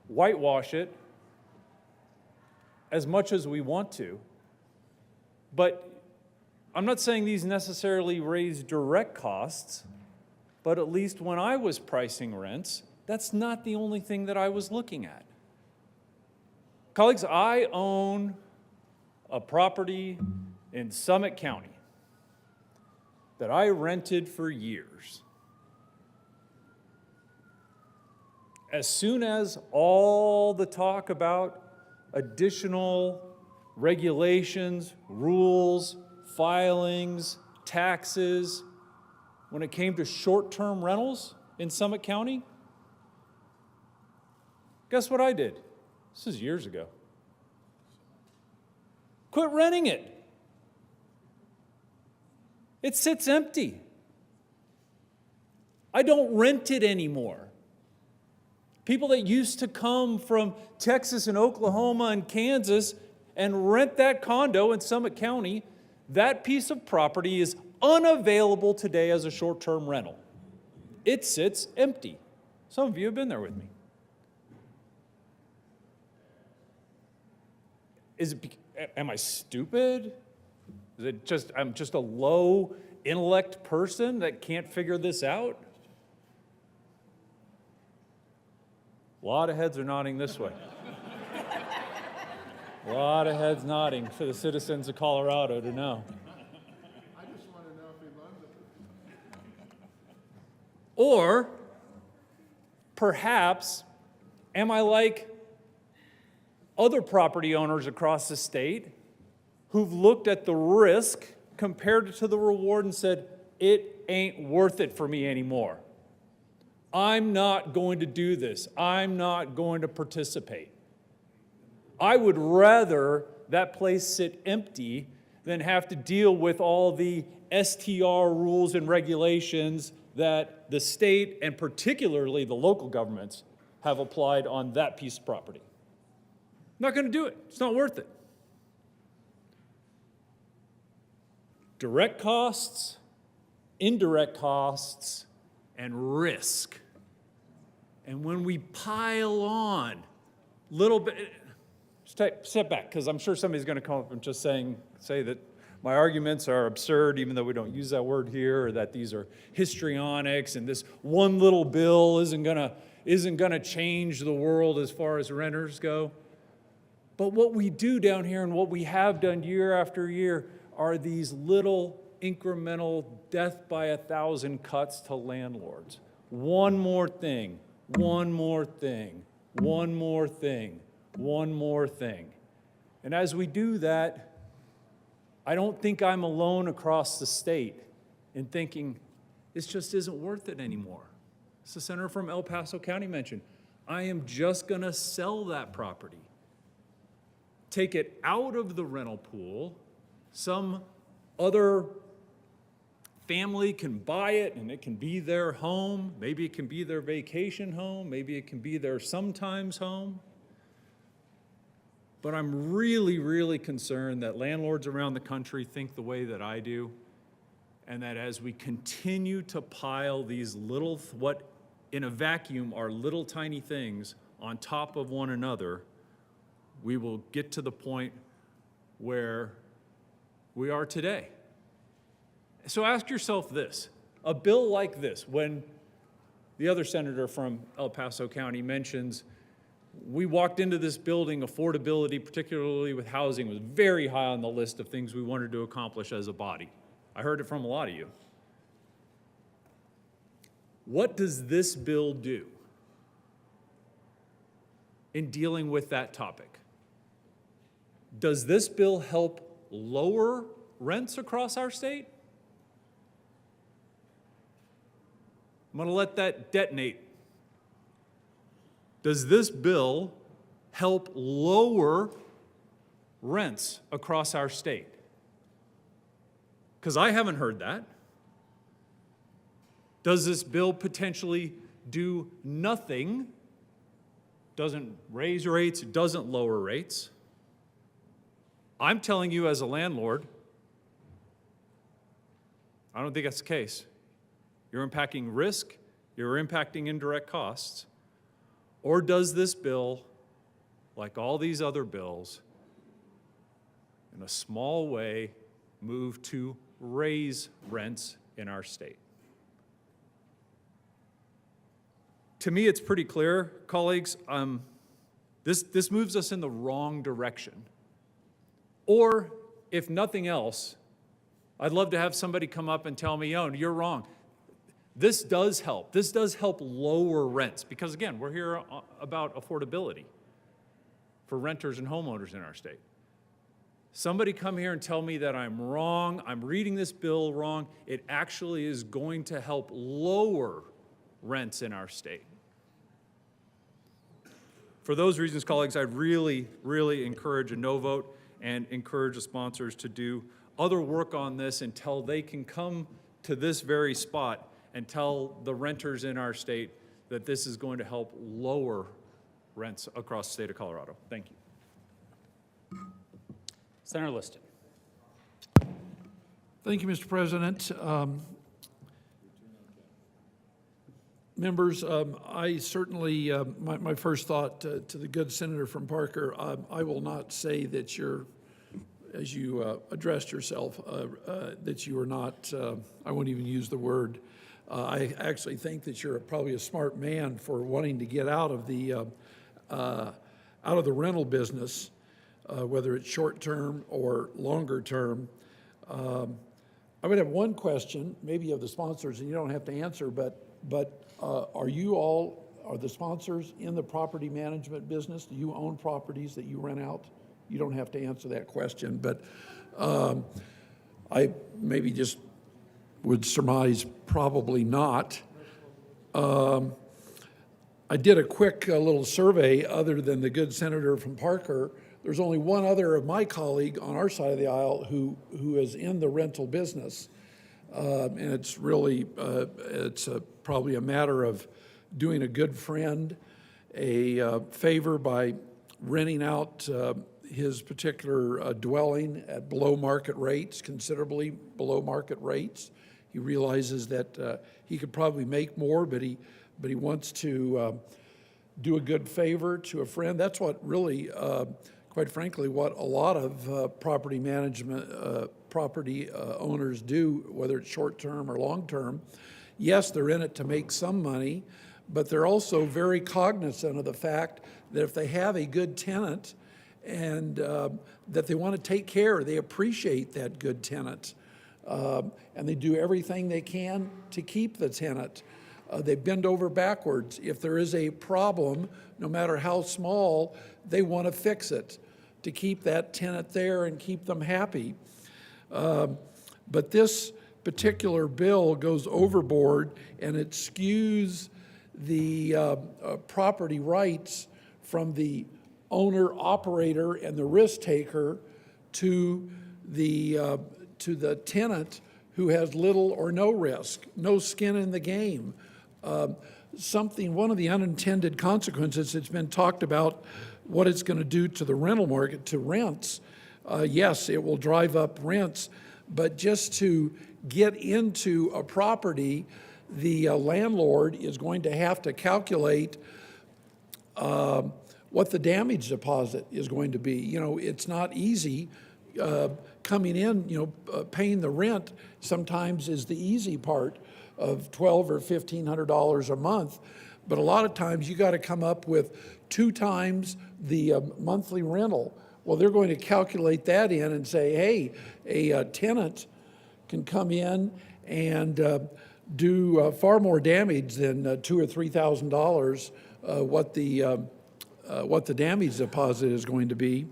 whitewash it as much as we want to, but I'm not saying these necessarily raise direct costs, but at least when I was pricing rents, that's not the only thing that I was looking at. Colleagues, I own a property in Summit County that I rented for years. As soon as all the talk about additional regulations, rules, filings, taxes, when it came to short-term rentals in Summit County, guess what I did? This is years ago. Quit renting it. It sits empty. I don't rent it anymore. People that used to come from Texas and Oklahoma and Kansas and rent that condo in Summit County, that piece of property is unavailable today as a short-term rental. It sits empty. Some of you have been there with me. Am I stupid? Is it just, I'm just a low intellect person that can't figure this out? A lot of heads are nodding this way. A lot of heads nodding for the citizens of Colorado to know. I just want to know if he loves it. Or perhaps, am I like other property owners across the state who've looked at the risk compared to the reward and said, it ain't worth it for me anymore. I'm not going to do this. I'm not going to participate. I would rather that place sit empty than have to deal with all the STR rules and regulations that the state and particularly the local governments have applied on that piece of property. I'm not going to do it. It's not worth it. Direct costs, indirect costs, and risk. And when we pile on little bit, step back, because I'm sure somebody's going to come up and just say that my arguments are absurd, even though we don't use that word here, or that these are histrionics, and this one little bill isn't gonna change the world as far as renters go. But what we do down here and what we have done year after year are these little incremental death by 1,000 cuts to landlords. One more thing, one more thing, one more thing, one more thing. And as we do that, I don't think I'm alone across the state in thinking this just isn't worth it anymore. As the senator from El Paso County mentioned, I am just gonna sell that property. Take it out of the rental pool. Some other family can buy it and it can be their home. Maybe it can be their vacation home. Maybe it can be their sometimes home. But I'm really, really concerned that landlords around the country think the way that I do, and that as we continue to pile these little, what in a vacuum are little tiny things on top of one another, we will get to the point where we are today. So ask yourself this, a bill like this, when the other senator from El Paso County mentions, we walked into this building, affordability, particularly with housing, was very high on the list of things we wanted to accomplish as a body. I heard it from a lot of you. What does this bill do in dealing with that topic? Does this bill help lower rents across our state? I'm going to let that detonate. Does this bill help lower rents across our state? Because I haven't heard that. Does this bill potentially do nothing? Doesn't raise rates, doesn't lower rates? I'm telling you as a landlord, I don't think that's the case. You're impacting risk, you're impacting indirect costs. Or does this bill, like all these other bills, in a small way, move to raise rents in our state? To me, it's pretty clear, colleagues, this moves us in the wrong direction. Or, if nothing else, I'd love to have somebody come up and tell me, oh, you're wrong. This does help. This does help lower rents, because again, we're here about affordability for renters and homeowners in our state. Somebody come here and tell me that I'm wrong, I'm reading this bill wrong. It actually is going to help lower rents in our state. For those reasons, colleagues, I really, really encourage a no vote and encourage the sponsors to do other work on this until they can come to this very spot and tell the renters in our state that this is going to help lower rents across the state of Colorado. Thank you. Senator Liston. Thank you, Mr. President. Members, I certainly, my first thought to the good senator from Parker, I will not say that you're, as you addressed yourself, that you are not, I won't even use the word. I actually think that you're probably a smart man for wanting to get out of the rental business, whether it's short-term or longer-term. I would have one question, maybe of the sponsors, and you don't have to answer, but are the sponsors in the property management business? Do you own properties that you rent out? You don't have to answer that question, but I maybe just would surmise probably not. I did a quick little survey other than the good senator from Parker. There's only one other of my colleague on our side of the aisle who is in the rental business. And it's really, probably a matter of doing a good friend a favor by renting out his particular dwelling at below market rates, considerably below market rates. He realizes that he could probably make more, but he wants to do a good favor to a friend. That's what really, quite frankly, what a lot of property management, property owners do, whether it's short-term or long-term. Yes, they're in it to make some money, but they're also very cognizant of the fact that if they have a good tenant and that they want to take care, they appreciate that good tenant. And they do everything they can to keep the tenant. They bend over backwards. If there is a problem, no matter how small, they want to fix it to keep that tenant there and keep them happy. But this particular bill goes overboard and it skews the property rights from the owner, operator, and the risk taker to the tenant who has little or no risk, no skin in the game. One of the unintended consequences that's been talked about, what it's going to do to the rental market, to rents. Yes, it will drive up rents, but just to get into a property, the landlord is going to have to calculate what the damage deposit is going to be. You know, it's not easy coming in, paying the rent sometimes is the easy part of $1,200 or $1,500 a month. But a lot of times you got to come up with 2 times the monthly rental. Well, they're going to calculate that in and say, hey, a tenant can come in and do far more damage than $2,000 or $3,000 what the damage deposit is going to be.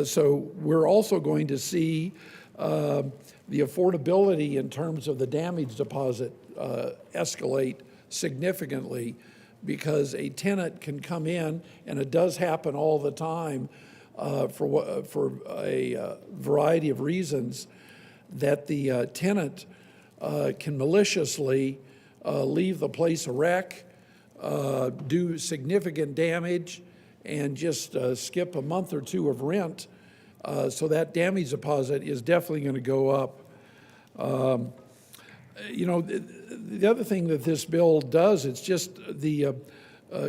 So we're also going to see the affordability in terms of the damage deposit escalate significantly, because a tenant can come in, and it does happen all the time for a variety of reasons, that the tenant can maliciously leave the place a wreck, do significant damage, and just skip a month or two of rent. So that damage deposit is definitely going to go up. You know, the other thing that this bill does, it's just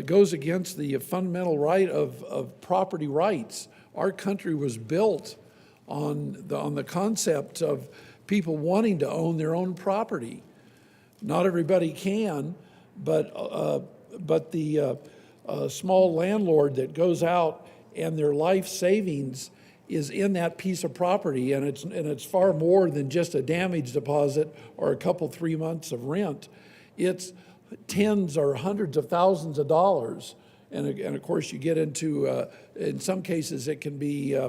goes against the fundamental right of property rights. Our country was built on the concept of people wanting to own their own property. Not everybody can, but the small landlord that goes out and their life savings is in that piece of property, and it's far more than just a damage deposit or a couple, 3 months of rent. It's tens or hundreds of thousands of dollars, and of course you get into, in some cases it can be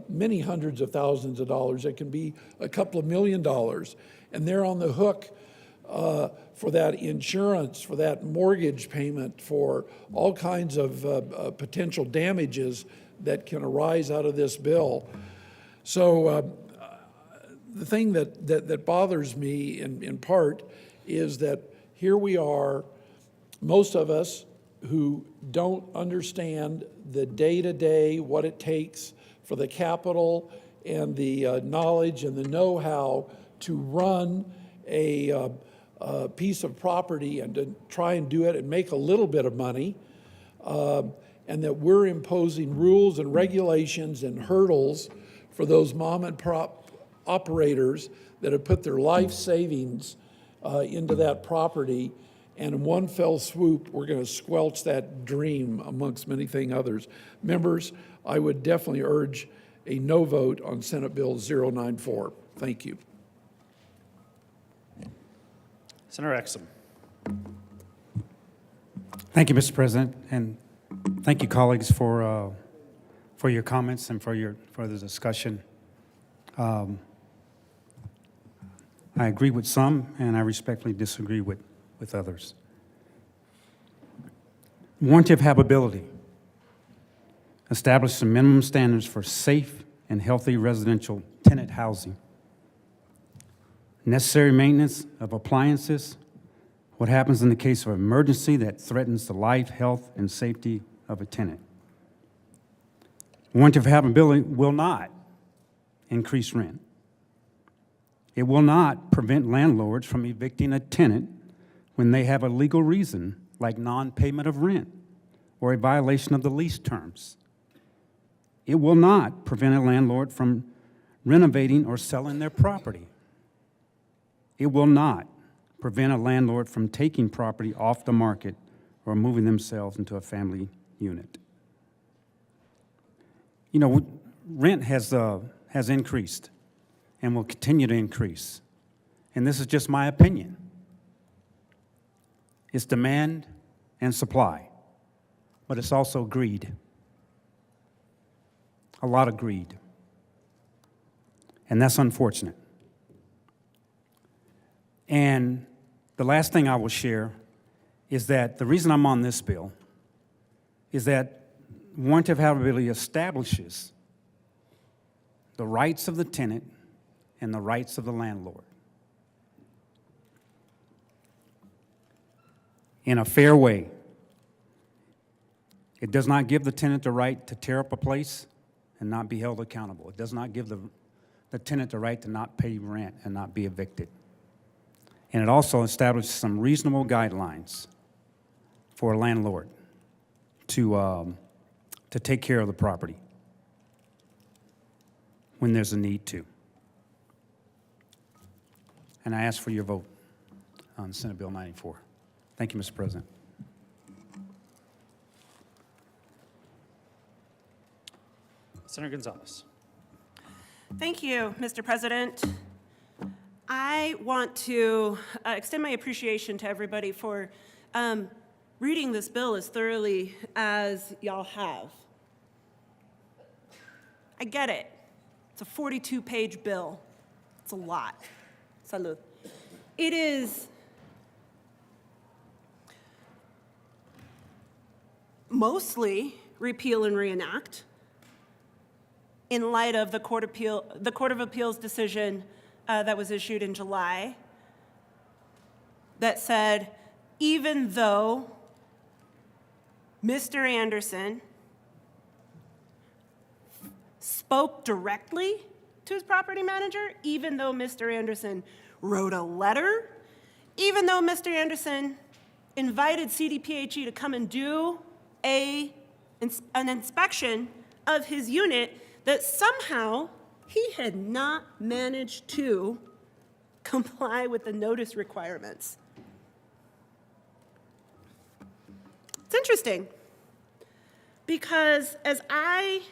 many hundreds of thousands of dollars. It can be a couple of $1 million, and they're on the hook for that insurance, for that mortgage payment, for all kinds of potential damages that can arise out of this bill. So the thing that bothers me in part is that here we are, most of us who don't understand the day-to-day, what it takes for the capital and the knowledge and the know-how to run a piece of property and to try and do it and make a little bit of money, and that we're imposing rules and regulations and hurdles for those mom and pop operators that have put their life savings into that property, and in one fell swoop, we're going to squelch that dream amongst many things others. Members, I would definitely urge a no vote on Senate Bill 094. Thank you. Senator Exum. Thank you, Mr. President, and thank you, colleagues, for your comments and for the discussion. I agree with some, and I respectfully disagree with others. Warranty of habitability. Establish some minimum standards for safe and healthy residential tenant housing. Necessary maintenance of appliances. What happens in the case of emergency that threatens the life, health, and safety of a tenant. Warranty of habitability will not increase rent. It will not prevent landlords from evicting a tenant when they have a legal reason, like non-payment of rent or a violation of the lease terms. It will not prevent a landlord from renovating or selling their property. It will not prevent a landlord from taking property off the market or moving themselves into a family unit. You know, rent has increased and will continue to increase. And this is just my opinion. It's demand and supply, but it's also greed. A lot of greed. And that's unfortunate. And the last thing I will share is that the reason I'm on this bill is that warranty of habitability establishes the rights of the tenant and the rights of the landlord in a fair way. It does not give the tenant the right to tear up a place and not be held accountable. It does not give the tenant the right to not pay rent and not be evicted. And it also establishes some reasonable guidelines for a landlord to take care of the property when there's a need to. And I ask for your vote on Senate Bill 94. Thank you, Mr. President. Senator Gonzalez. Thank you, Mr. President. I want to extend my appreciation to everybody for reading this bill as thoroughly as y'all have. I get it. It's a 42-page bill. It's a lot. Salud. It is mostly repeal and reenact in light of the Court of Appeals decision that was issued in July that said, even though Mr. Anderson spoke directly to his property manager, even though Mr. Anderson wrote a letter, even though Mr. Anderson invited CDPHE to come and do an inspection of his unit, that somehow he had not managed to comply with the notice requirements. It's interesting because as I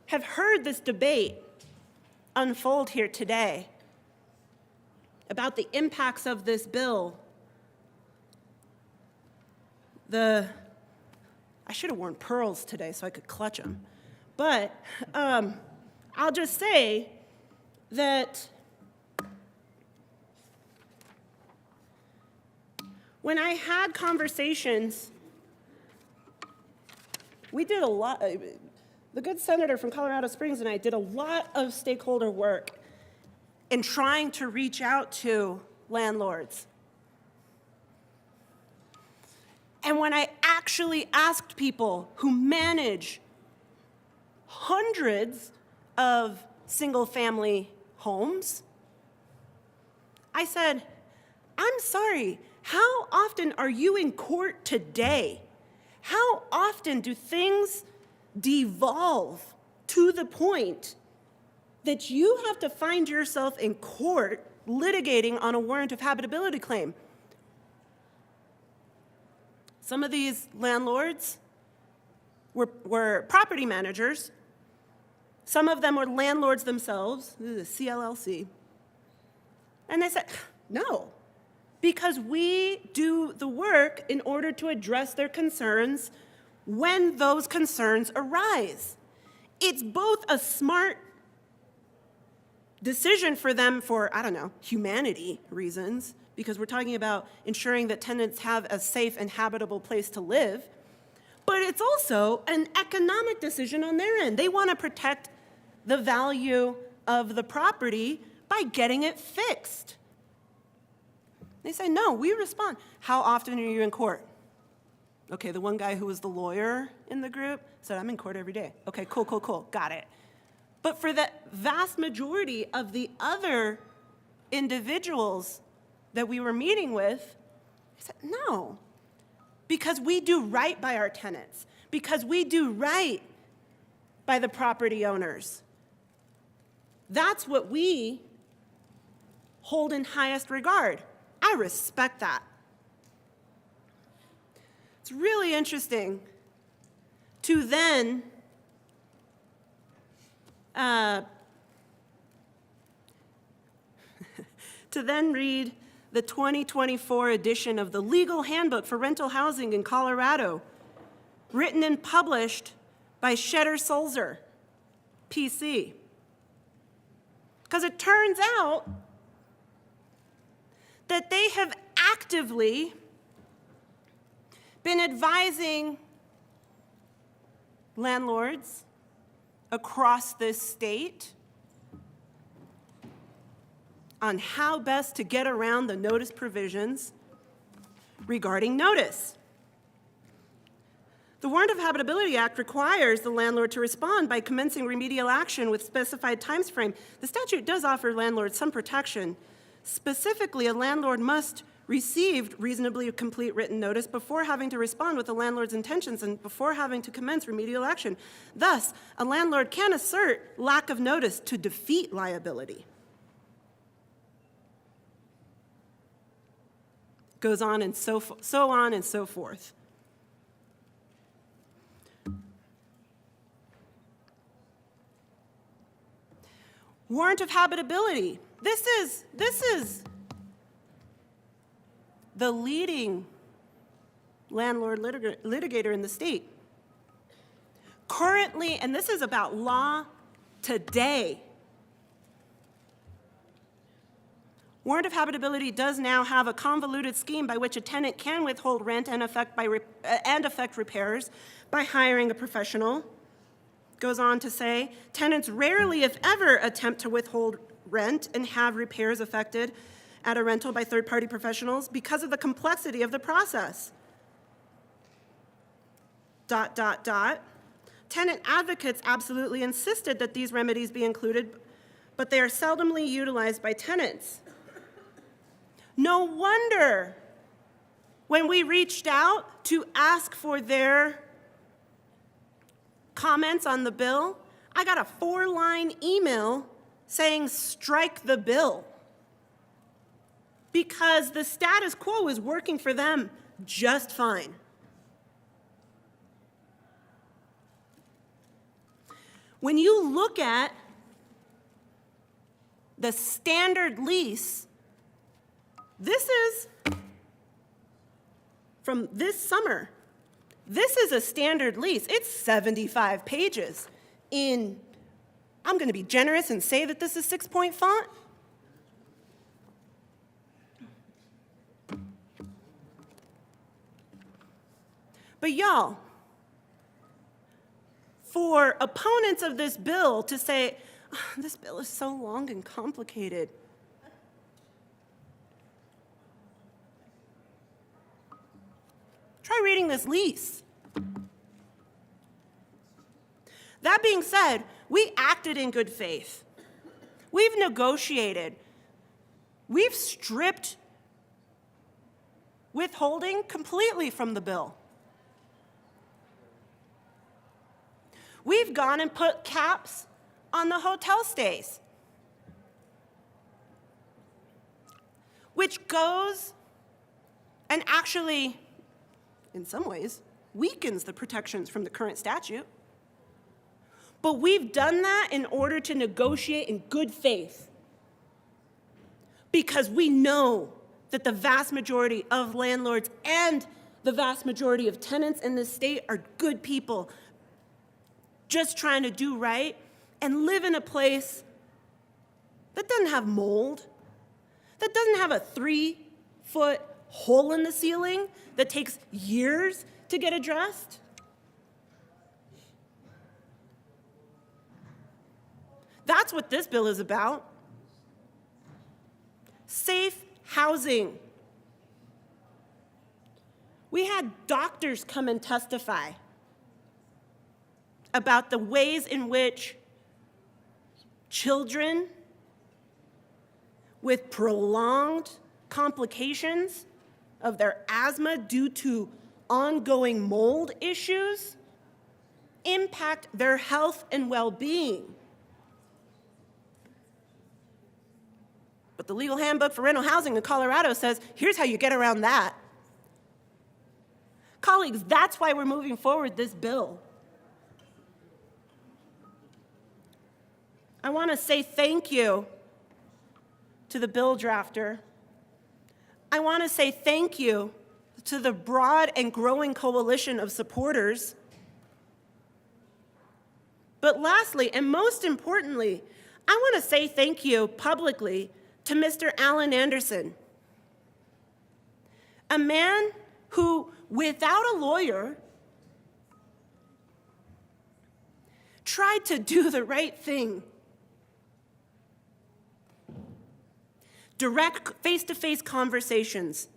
have heard this debate unfold here today about the impacts of this bill, I should have worn pearls today so I could clutch them. But I'll just say that when I had conversations, we did a lot, the good senator from Colorado Springs and I did a lot of stakeholder work in trying to reach out to landlords. And when I actually asked people who manage hundreds of single-family homes, I said, I'm sorry, how often are you in court today? How often do things devolve to the point that you have to find yourself in court litigating on a warrant of habitability claim? Some of these landlords were property managers. Some of them were landlords themselves, the CLLC. And they said, no, because we do the work in order to address their concerns when those concerns arise. It's both a smart decision for them for, I don't know, humanity reasons, because we're talking about ensuring that tenants have a safe and habitable place to live, but it's also an economic decision on their end. They want to protect the value of the property by getting it fixed. They say, no, we respond. How often are you in court? Okay, the one guy who was the lawyer in the group said, I'm in court every day. Okay, cool, got it. But for the vast majority of the other individuals that we were meeting with, I said, no, because we do right by our tenants, because we do right by the property owners. That's what we hold in highest regard. I respect that. It's really interesting to then read the 2024 edition of the Legal Handbook for Rental Housing in Colorado, written and published by Shetter Sulzer, PC. Because it turns out that they have actively been advising landlords across this state on how best to get around the notice provisions regarding notice. The Warrant of Habitability Act requires the landlord to respond by commencing remedial action with specified time frame. The statute does offer landlords some protection. Specifically, a landlord must receive reasonably complete written notice before having to respond with the landlord's intentions and before having to commence remedial action. Thus, a landlord can assert lack of notice to defeat liability. Goes on and so on and so forth. Warrant of habitability. This is the leading landlord litigator in the state. Currently, and this is about law today. Warrant of habitability does now have a convoluted scheme by which a tenant can withhold rent and effect repairs by hiring a professional. Goes on to say, tenants rarely, if ever, attempt to withhold rent and have repairs effected at a rental by third-party professionals because of the complexity of the process. ... Tenant advocates absolutely insisted that these remedies be included, but they are seldomly utilized by tenants. No wonder when we reached out to ask for their comments on the bill, I got a 4-line email saying strike the bill because the status quo is working for them just fine. When you look at the standard lease, this is from this summer. This is a standard lease. It's 75 pages in, I'm going to be generous and say that this is 6-point font. But y'all, for opponents of this bill to say, "Oh, this bill is so long and complicated," try reading this lease. That being said, we acted in good faith. We've negotiated. We've stripped withholding completely from the bill. We've gone and put caps on the hotel stays, which goes and actually, in some ways, weakens the protections from the current statute. But we've done that in order to negotiate in good faith, because we know that the vast majority of landlords and the vast majority of tenants in this state are good people just trying to do right and live in a place that doesn't have mold, that doesn't have a 3-foot hole in the ceiling that takes years to get addressed. That's what this bill is about. Safe housing. We had doctors come and testify about the ways in which children with prolonged complications of their asthma due to ongoing mold issues impact their health and well-being. But the legal handbook for rental housing in Colorado says, here's how you get around that. Colleagues, that's why we're moving forward this bill. I want to say thank you to the bill drafter. I want to say thank you to the broad and growing coalition of supporters. But lastly, and most importantly, I want to say thank you publicly to Mr. Alan Anderson, a man who, without a lawyer, tried to do the right thing. Direct face-to-face conversations,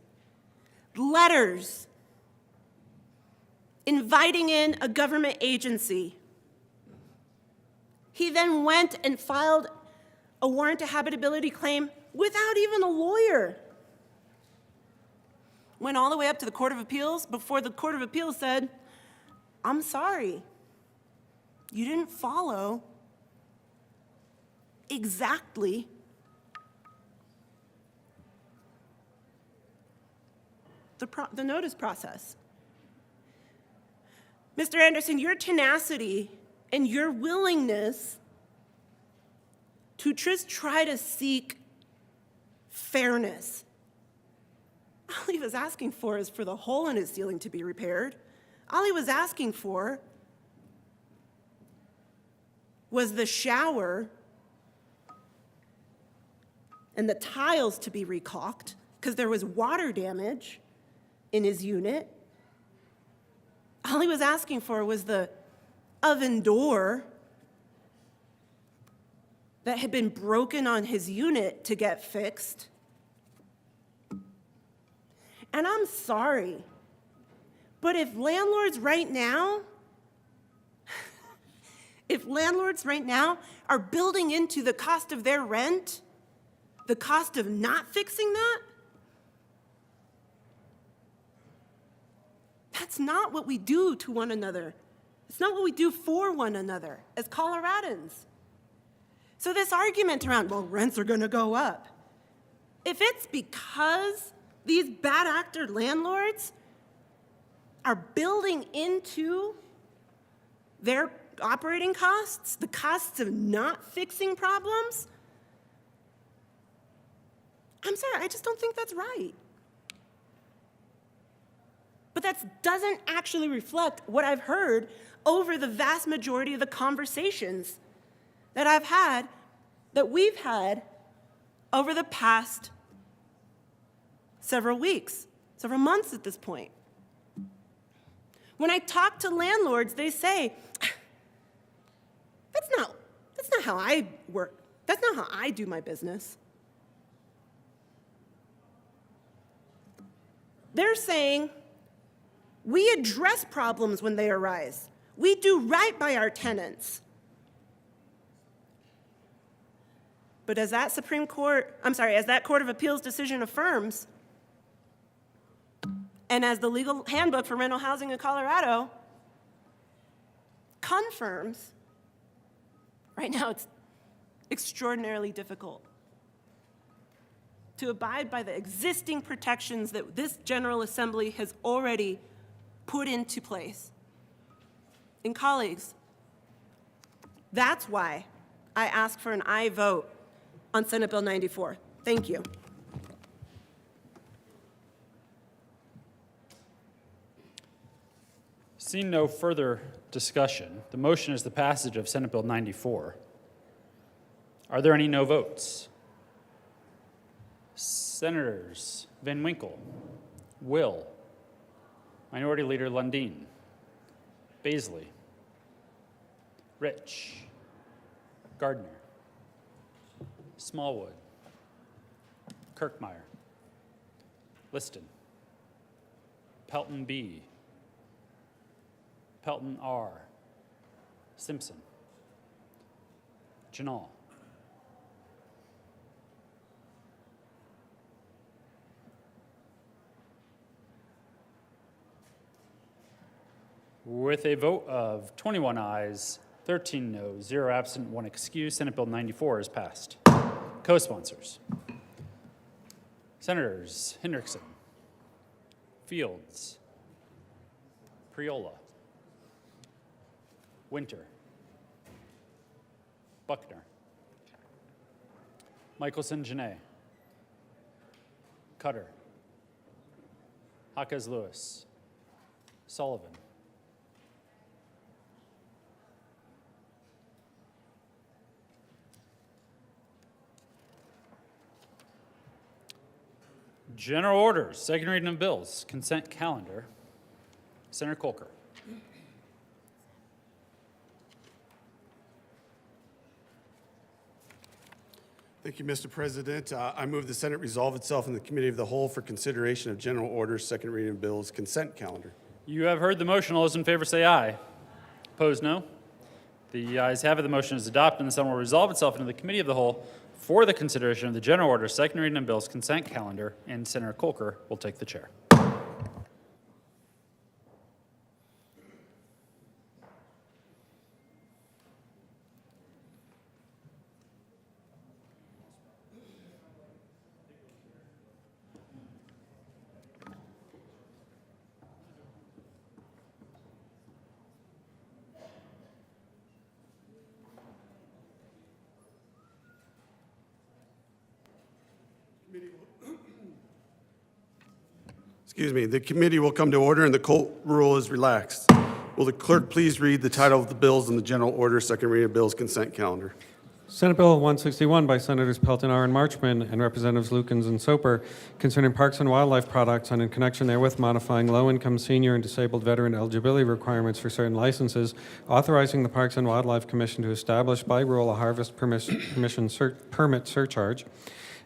letters, inviting in a government agency. He then went and filed a warrant to habitability claim without even a lawyer. Went all the way up to the Court of Appeals before the Court of Appeals said, I'm sorry, you didn't follow exactly the notice process. Mr. Anderson, your tenacity and your willingness to just try to seek fairness. All he was asking for is for the hole in his ceiling to be repaired. All he was asking for was the shower and the tiles to be recaulked because there was water damage in his unit. All he was asking for was the oven door that had been broken on his unit to get fixed. And I'm sorry, but if landlords right now are building into the cost of their rent the cost of not fixing that, that's not what we do to one another. It's not what we do for one another as Coloradans. So this argument around, well, rents are gonna go up. If it's because these bad actor landlords are building into their operating costs, the costs of not fixing problems, I'm sorry, I just don't think that's right. But that doesn't actually reflect what I've heard over the vast majority of the conversations that we've had over the past several weeks, several months at this point. When I talk to landlords, they say, that's not how I work. That's not how I do my business. They're saying, we address problems when they arise. We do right by our tenants. But as that Court of Appeals decision affirms, and as the legal handbook for rental housing in Colorado confirms, right now it's extraordinarily difficult to abide by the existing protections that this General Assembly has already put into place. And colleagues, that's why I ask for an aye vote on Senate Bill 94. Thank you. Seeing no further discussion, the motion is the passage of Senate Bill 94. Are there any no votes? Senators Van Winkle, Will, Minority Leader Lundin, Baisley, Rich, Gardner, Smallwood, Kirkmeyer, Liston, Pelton B, Pelton R, Simpson, Janal. With a vote of 21 ayes, 13 noes, 0 absent, 1 excused, Senate Bill 94 is passed. Co-sponsors. Senators Hendrickson, Fields, Priola, Winter, Buckner, Michelson Janae, Cutter, Jaquez Lewis, Sullivan, General orders, second reading of bills, consent calendar. Senator Colker. Thank you, Mr. President. I move the Senate resolve itself in the Committee of the Whole for consideration of general orders, second reading of bills, consent calendar. You have heard the motion. All those in favor say aye. Opposed, no. The ayes have it. The motion is adopted, and the Senate will resolve itself into the Committee of the Whole for the consideration of the general order, second reading of bills, consent calendar, and Senator Colker will take the chair. Excuse me, the committee will come to order and the court rule is relaxed. Will the clerk please read the title of the bills on the general order, second reading of bills, consent calendar? Senate Bill 161 by Senators Pelton, R. and Marchman, and Representatives Lukens and Soper, concerning parks and wildlife products and in connection therewith modifying low-income senior and disabled veteran eligibility requirements for certain licenses, authorizing the Parks and Wildlife Commission to establish by rule a harvest permit surcharge,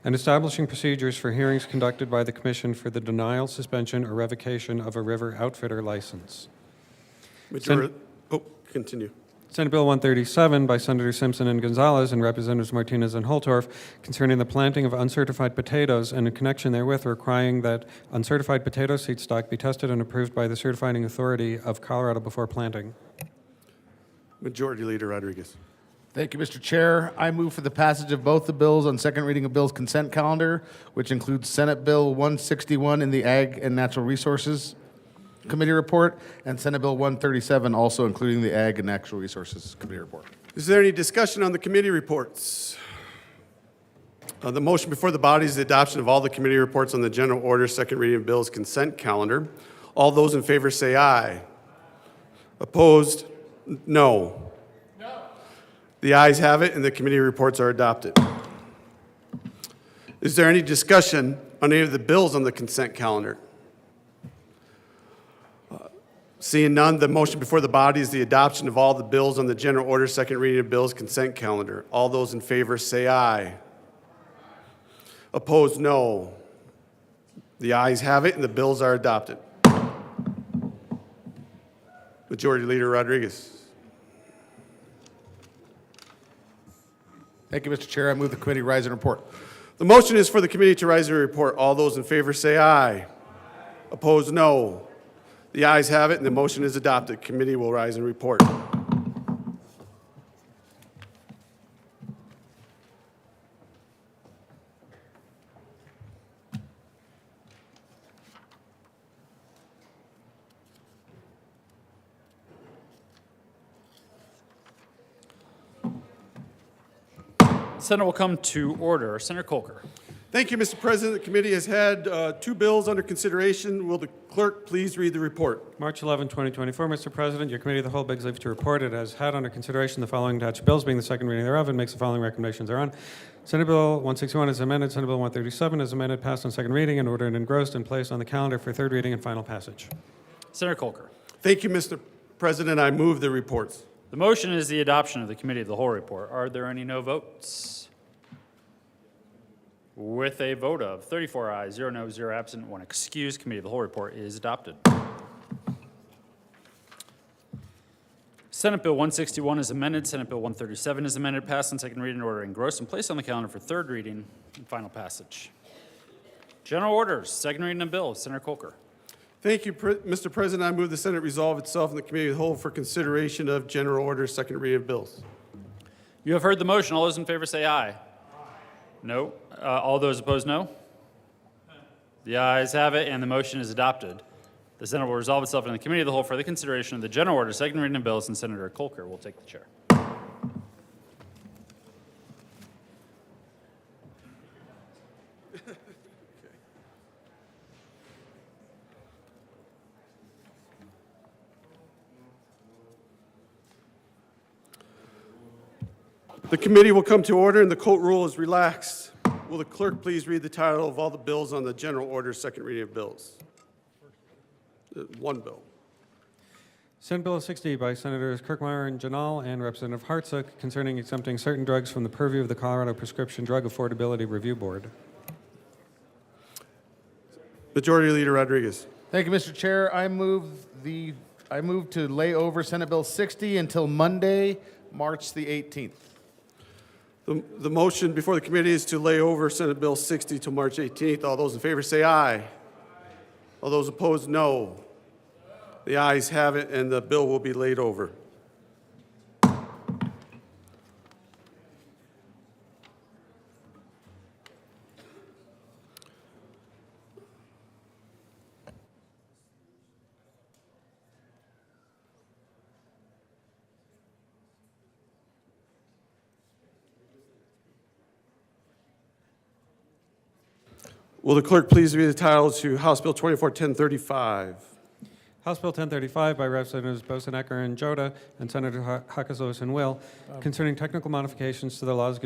and establishing procedures for hearings conducted by the Commission for the denial, suspension, or revocation of a river outfitter license. Continue. Senate Bill 137 by Senators Simpson and Gonzalez and Representatives Martinez and Holtorf, concerning the planting of uncertified potatoes and in connection therewith requiring that uncertified potato seed stock be tested and approved by the certifying authority of Colorado before planting. Majority Leader Rodriguez. Thank you, Mr. Chair. I move for the passage of both the bills on second reading of bills consent calendar, which includes Senate Bill 161 in the Ag and Natural Resources Committee report, and Senate Bill 137, also including the Ag and Natural Resources Committee report. Is there any discussion on the committee reports? The motion before the body is the adoption of all the committee reports on the general order, second reading of bills consent calendar. All those in favor say aye. Opposed? No. The ayes have it, and the committee reports are adopted. Is there any discussion on any of the bills on the consent calendar? Seeing none, the motion before the body is the adoption of all the bills on the general order, second reading of bills consent calendar. All those in favor say aye. Opposed, no. The ayes have it, and the bills are adopted. Majority Leader Rodriguez. Thank you, Mr. Chair. I move the committee rise and report. The motion is for the committee to rise and report. All those in favor say aye. Opposed, no. The ayes have it, and the motion is adopted. Committee will rise and report. Senate will come to order. Senator Kolker. Thank you, Mr. President. The committee has had two bills under consideration. Will the clerk please read the report? March 11, 2024, Mr. President, your committee of the whole begs leave to report it has had under consideration the following attached bills, being the second reading thereof, and makes the following recommendations thereon. Senate Bill 161 is amended. Senate Bill 137 is amended, passed on second reading, and ordered and engrossed and placed on the calendar for third reading and final passage. Senator Kolker. Thank you, Mr. President. I move the reports. The motion is the adoption of the committee of the whole report. Are there any no votes? With a vote of 34 ayes, 0 no, 0 absent, 1 excused, committee of the whole report is adopted. Senate Bill 161 is amended. Senate Bill 137 is amended, passed on second reading, order engrossed, and placed on the calendar for third reading and final passage. General orders, second reading of bills. Senator Kolker. Thank you, Mr. President. I move the Senate resolve itself in the committee of the whole for consideration of general orders, second reading of bills. You have heard the motion. All those in favor say aye. No. All those opposed, no. The ayes have it, and the motion is adopted. The Senate will resolve itself in the committee of the whole for the consideration of the general order, second reading of bills, and Senator Kolker will take the chair. The committee will come to order, and the court rule is relaxed. Will the clerk please read the title of all the bills on the general order, second reading of bills? One bill. Senate Bill 60 by Senators Kirkmeyer and Janal and Representative Hartsook, concerning exempting certain drugs from the purview of the Colorado Prescription Drug Affordability Review Board. Majority Leader Rodriguez. Thank you, Mr. Chair. I move to lay over Senate Bill 60 until Monday, March the 18th. The motion before the committee is to lay over Senate Bill 60 till March 18th. All those in favor say aye. All those opposed, no. The ayes have it, and the bill will be laid over. Will the clerk please read the title to House Bill 241035? House Bill 1035 by Representatives Boson-Ecker and Joda and Senator Huckes, Lewis, and Will concerning technical modifications to the laws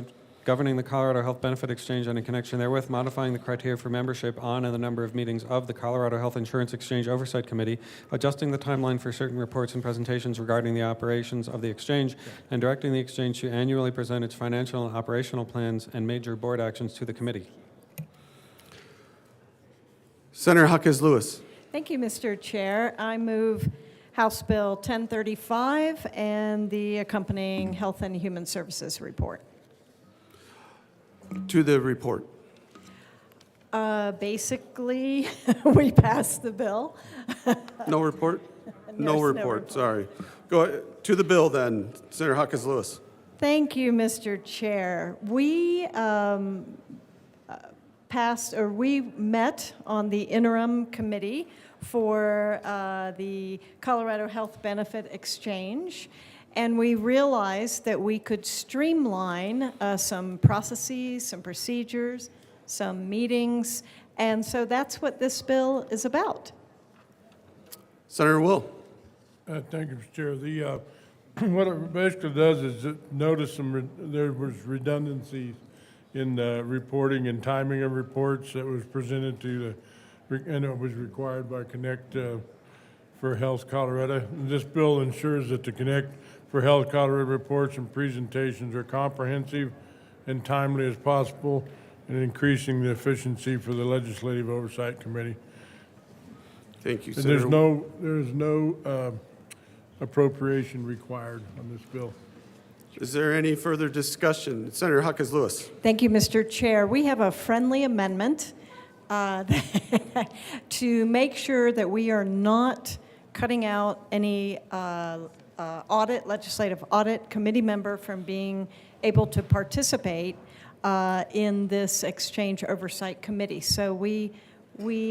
governing the Colorado Health Benefit Exchange and in connection therewith modifying the criteria for membership on and the number of meetings of the Colorado Health Insurance Exchange Oversight Committee, adjusting the timeline for certain reports and presentations regarding the operations of the exchange, and directing the exchange to annually present its financial and operational plans and major board actions to the committee. Senator Huckes Lewis. Thank you, Mr. Chair. I move House Bill 1035 and the accompanying Health and Human Services report. To the report. Basically, we passed the bill. No report? There's No report, sorry. Go to the bill then, Senator Huckes Lewis. Thank you, Mr. Chair. We we met on the interim committee for the Colorado Health Benefit Exchange, and we realized that we could streamline some processes, some procedures, some meetings, and so that's what this bill is about. Senator Will. Thank you, Mr. Chair. What it basically does is it notice there was redundancies in the reporting and timing of reports that was presented to and it was required by Connect for Health Colorado. And this bill ensures that the Connect for Health Colorado reports and presentations are comprehensive and timely as possible, and increasing the efficiency for the Legislative Oversight Committee. Thank you, And Senator. there's no appropriation required on this bill. Is there any further discussion? Senator Huckes Lewis. Thank you, Mr. Chair. We have a friendly amendment to make sure that we are not cutting out any legislative audit committee member from being able to participate in this exchange oversight committee. So we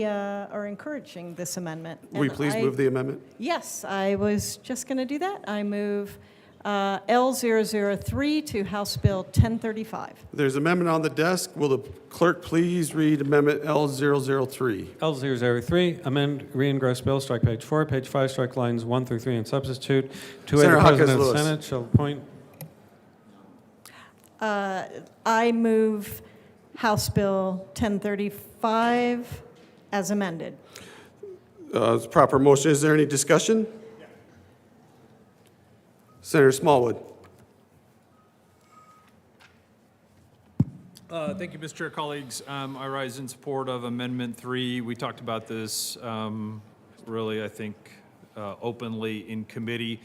are encouraging this amendment. Will you And please move the amendment? Yes, I was just going to do that. I move L003 to House Bill 1035. There's an amendment on the desk. Will the clerk please read Amendment L003? L003, amend re-engross bill, strike page 4, page 5, strike lines 1 through 3, and substitute. 2A, Senator the Huckes President of the Lewis. Senate shall appoint. I move House Bill 1035 as amended. It's a proper motion. Is there any discussion? Senator Smallwood. Thank you, Mr. Chair, colleagues. I rise in support of Amendment 3. We talked about this really, I think, openly in committee.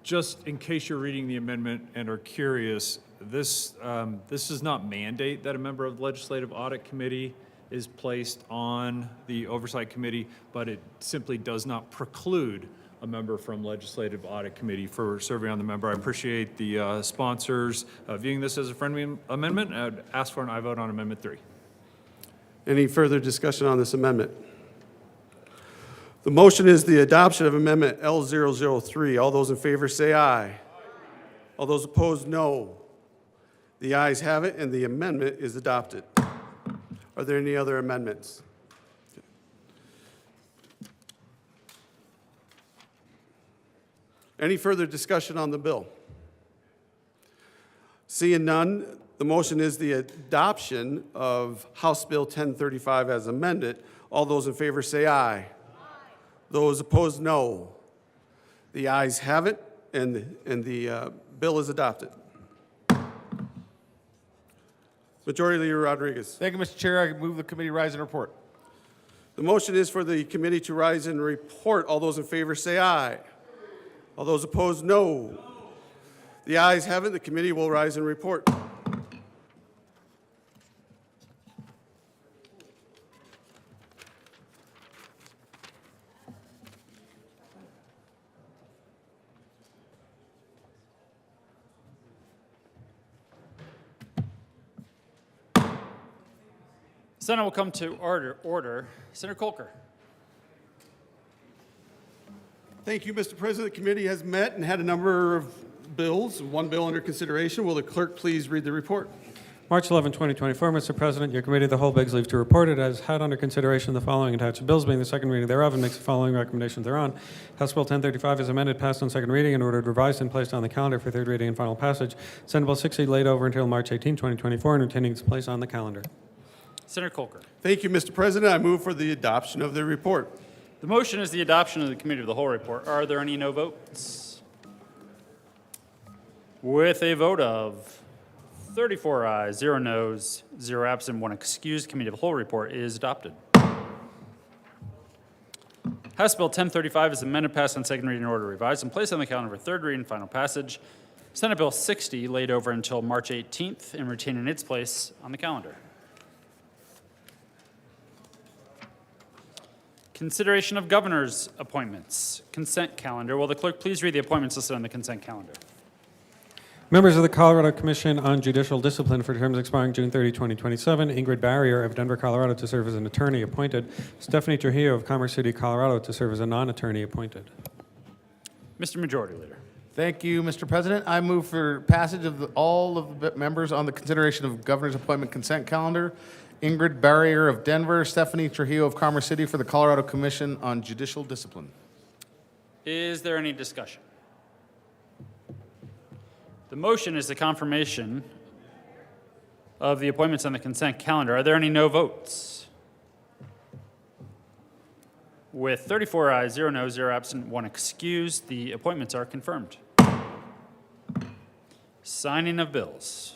Just in case you're reading the amendment and are curious, this does not mandate that a member of the Legislative Audit Committee is placed on the Oversight Committee, but it simply does not preclude a member from Legislative Audit Committee for serving on the member. I appreciate the sponsors viewing this as a friendly amendment. I'd ask for an aye vote on Amendment 3. Any further discussion on this amendment? The motion is the adoption of Amendment L003. All those in favor say aye. All those opposed, no. The ayes have it, and the amendment is adopted. Are there any other amendments? Any further discussion on the bill? Seeing none, the motion is the adoption of House Bill 1035 as amended. All those in favor say aye. Those opposed, no. The ayes have it, and the bill is adopted. Majority Leader Rodriguez. Thank you, Mr. Chair. I move the committee rise and report. The motion is for the committee to rise and report. All those in favor say aye. All those opposed, no. The ayes have it. The committee will rise and report. Senate will come to order. Senator Kolker. Thank you, Mr. President. The committee has met and had a number of bills, one bill under consideration. Will the clerk please read the report? March 11, 2024, Mr. President, your committee of the whole begs leave to report it has had under consideration the following attached bills, being the second reading thereof, and makes the following recommendations thereon. House Bill 1035 is amended, passed on second reading, and ordered revised and placed on the calendar for third reading and final passage. Senate Bill 60 laid over until March 18, 2024, and retaining its place on the calendar. Senator Colker. Thank you, Mr. President. I move for the adoption of the report. The motion is the adoption of the Committee of the Whole report. Are there any no votes? With a vote of 34 ayes, 0 noes, 0 absent, 1 excused, Committee of the Whole report is adopted. House Bill 1035 is amended, passed on second reading, and order revised, and placed on the calendar for third reading and final passage. Senate Bill 60 laid over until March 18th and retaining its place on the calendar. Consideration of governor's appointments. Consent calendar. Will the clerk please read the appointments listed on the consent calendar? Members of the Colorado Commission on Judicial Discipline for terms expiring June 30, 2027, Ingrid Barrier of Denver, Colorado to serve as an attorney appointed. Stephanie Trujillo of Commerce City, Colorado to serve as a non-attorney appointed. Mr. Majority Leader. Thank you, Mr. President. I move for passage of all of the members on the consideration of governor's appointment consent calendar. Ingrid Barrier of Denver, Stephanie Trujillo of Commerce City for the Colorado Commission on Judicial Discipline. Is there any discussion? The motion is the confirmation of the appointments on the consent calendar. Are there any no votes? With 34 ayes, 0 noes, 0 absent, 1 excused, the appointments are confirmed. Signing of bills.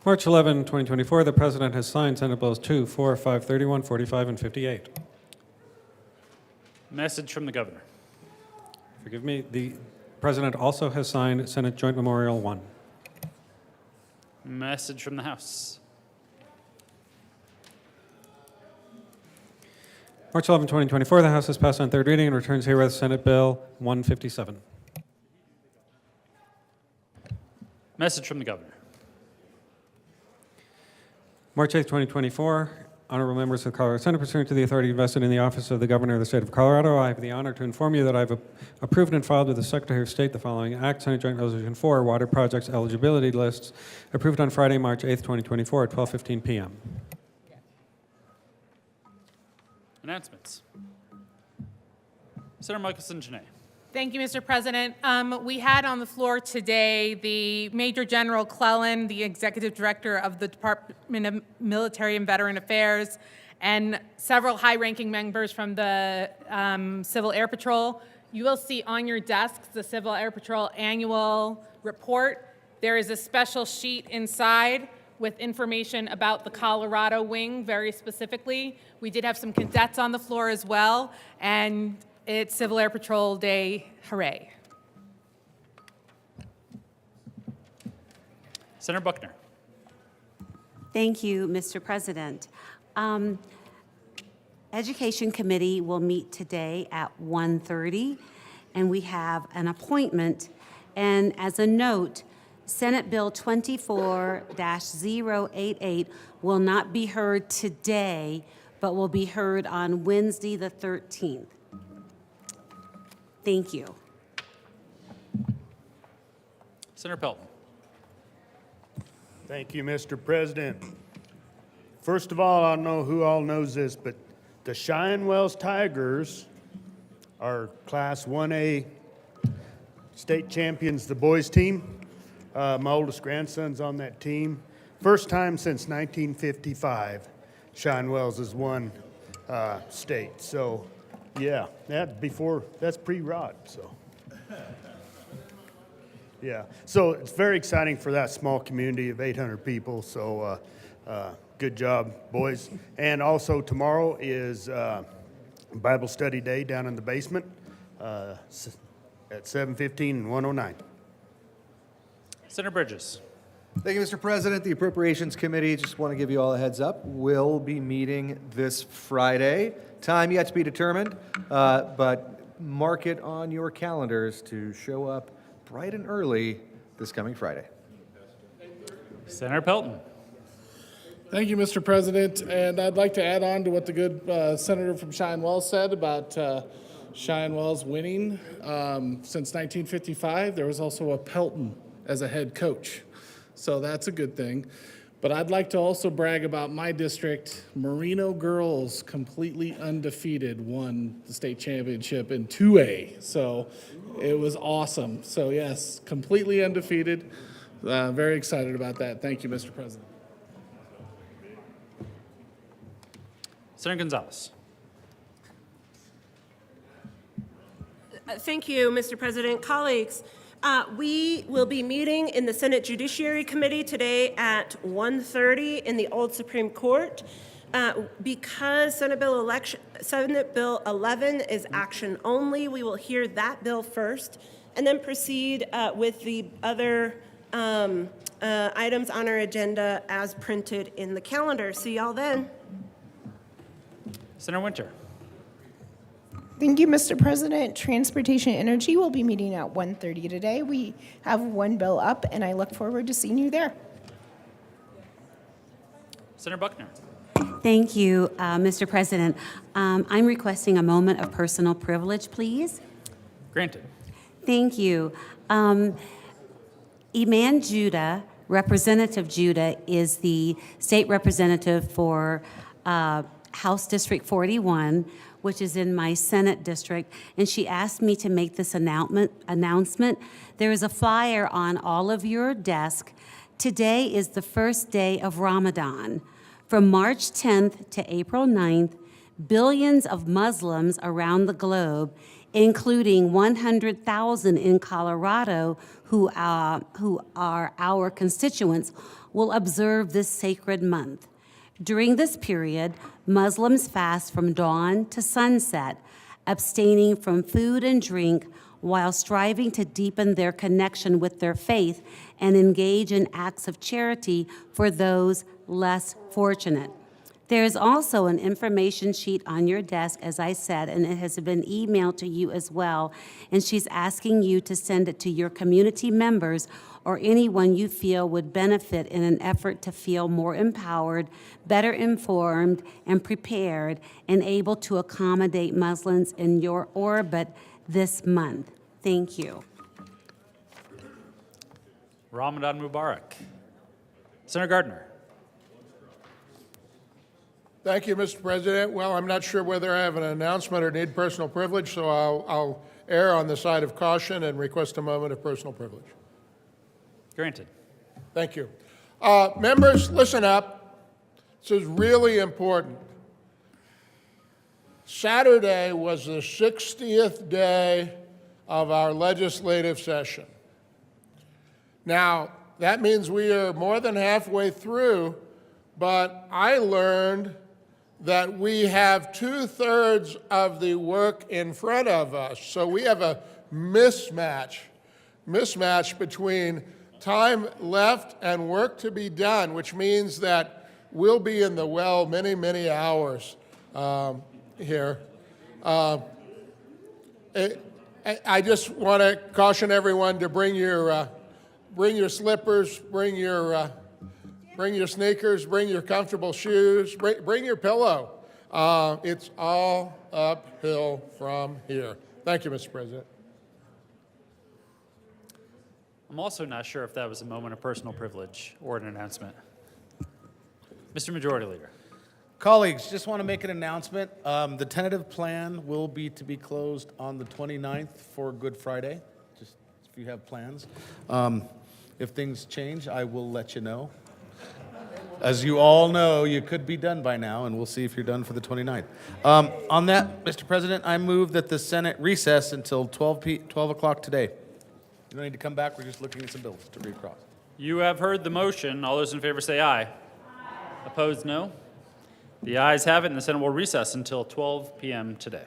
March 11, 2024, the President has signed Senate Bills 2, 4, 5, 31, 45, and 58. Message from the governor. Forgive me, the President also has signed Senate Joint Memorial 1. Message from the House. March 11, 2024, the House has passed on third reading and returns herewith Senate Bill 157. Message from the governor. March 8, 2024, honorable members of the Colorado Senate, pursuant to the authority vested in the office of the Governor of the State of Colorado, I have the honor to inform you that I have approved and filed with the Secretary of State the following act: Senate Joint Resolution 4, Water Projects Eligibility Lists, approved on Friday, March 8, 2024 at 12:15 p.m. Announcements. Senator Michelson-Janae. Thank you, Mr. President. We had on the floor today the Major General Clellan, the Executive Director of the Department of Military and Veteran Affairs, and several high-ranking members from the Civil Air Patrol. You will see on your desks the Civil Air Patrol annual report. There is a special sheet inside with information about the Colorado wing, very specifically. We did have some cadets on the floor as well, and it's Civil Air Patrol Day, hooray. Senator Buckner. Thank you, Mr. President. Education Committee will meet today at 1:30, and we have an appointment. And as a note, Senate Bill 24-088 will not be heard today, but will be heard on Wednesday, the 13th. Thank you. Senator Pelton. Thank you, Mr. President. First of all, I don't know who all knows this, but the Cheyenne Wells Tigers are Class 1A state champions, the boys team. My oldest grandson's on that team. First time since 1955, Cheyenne Wells has won state. So, yeah, that's pre-Rod, so. Yeah, so it's very exciting for that small community of 800 people, so good job, boys. And also tomorrow is Bible study day down in the basement at 7:15 and 109. Senator Bridges. Thank you, Mr. President. The Appropriations Committee, just want to give you all a heads up, will be meeting this Friday. Time yet to be determined, but mark it on your calendars to show up bright and early this coming Friday. Senator Pelton. Thank you, Mr. President. And I'd like to add on to what the good senator from Cheyenne Wells said about Cheyenne Wells winning. Since 1955, there was also a Pelton as a head coach. so that's a good thing. But I'd like to also brag about my district. Merino girls, completely undefeated, won the state championship in 2A. So it was awesome. So yes, completely undefeated. Very excited about that. Thank you, Mr. President. Senator Gonzalez. Thank you, Mr. President. Colleagues, we will be meeting in the Senate Judiciary Committee today at 1:30 in the old Supreme Court. Because Senate Bill 11 is action only, we will hear that bill first and then proceed with the other items on our agenda as printed in the calendar. See y'all then. Senator Winter. Thank you, Mr. President. Transportation and Energy will be meeting at 1:30 today. We have one bill up, and I look forward to seeing you there. Senator Buckner. Thank you, Mr. President. I'm requesting a moment of personal privilege, please. Granted. Thank you. Iman Judah, Representative Judah, is the state representative for House District 41, which is in my Senate district, and she asked me to make this announcement. There is a flyer on all of your desk. Today is the first day of Ramadan. From March 10th to April 9th, billions of Muslims around the globe, including 100,000 in Colorado who are our constituents, will observe this sacred month. During this period, Muslims fast from dawn to sunset, abstaining from food and drink while striving to deepen their connection with their faith and engage in acts of charity for those less fortunate. There is also an information sheet on your desk, as I said, and it has been emailed to you as well, and she's asking you to send it to your community members or anyone you feel would benefit in an effort to feel more empowered, better informed, and prepared, and able to accommodate Muslims in your orbit this month. Thank you. Ramadan Mubarak. Senator Gardner. Thank you, Mr. President. Well, I'm not sure whether I have an announcement or need personal privilege, so I'll err on the side of caution and request a moment of personal privilege. Granted. Thank you. Members, listen up. This is really important. Saturday was the 60th day of our legislative session. Now, that means we are more than halfway through, but I learned that we have 2/3 of the work in front of us. So we have a mismatch between time left and work to be done, which means that we'll be in the well many, many hours here. I just want to caution everyone to bring your slippers, bring your sneakers, bring your comfortable shoes, bring your pillow. It's all uphill from here. Thank you, Mr. President. I'm also not sure if that was a moment of personal privilege or an announcement. Mr. Majority Leader. Colleagues, just want to make an announcement. The tentative plan will be to be closed on the 29th for Good Friday, just if you have plans. If things change, I will let you know. As you all know, you could be done by now, and we'll see if you're done for the 29th. On that, Mr. President, I move that the Senate recess until 12 o'clock today. You don't need to come back. We're just looking at some bills to read across. You have heard the motion. All those in favor say aye. Aye. Opposed, no. The ayes have it, and the Senate will recess until 12 p.m. today.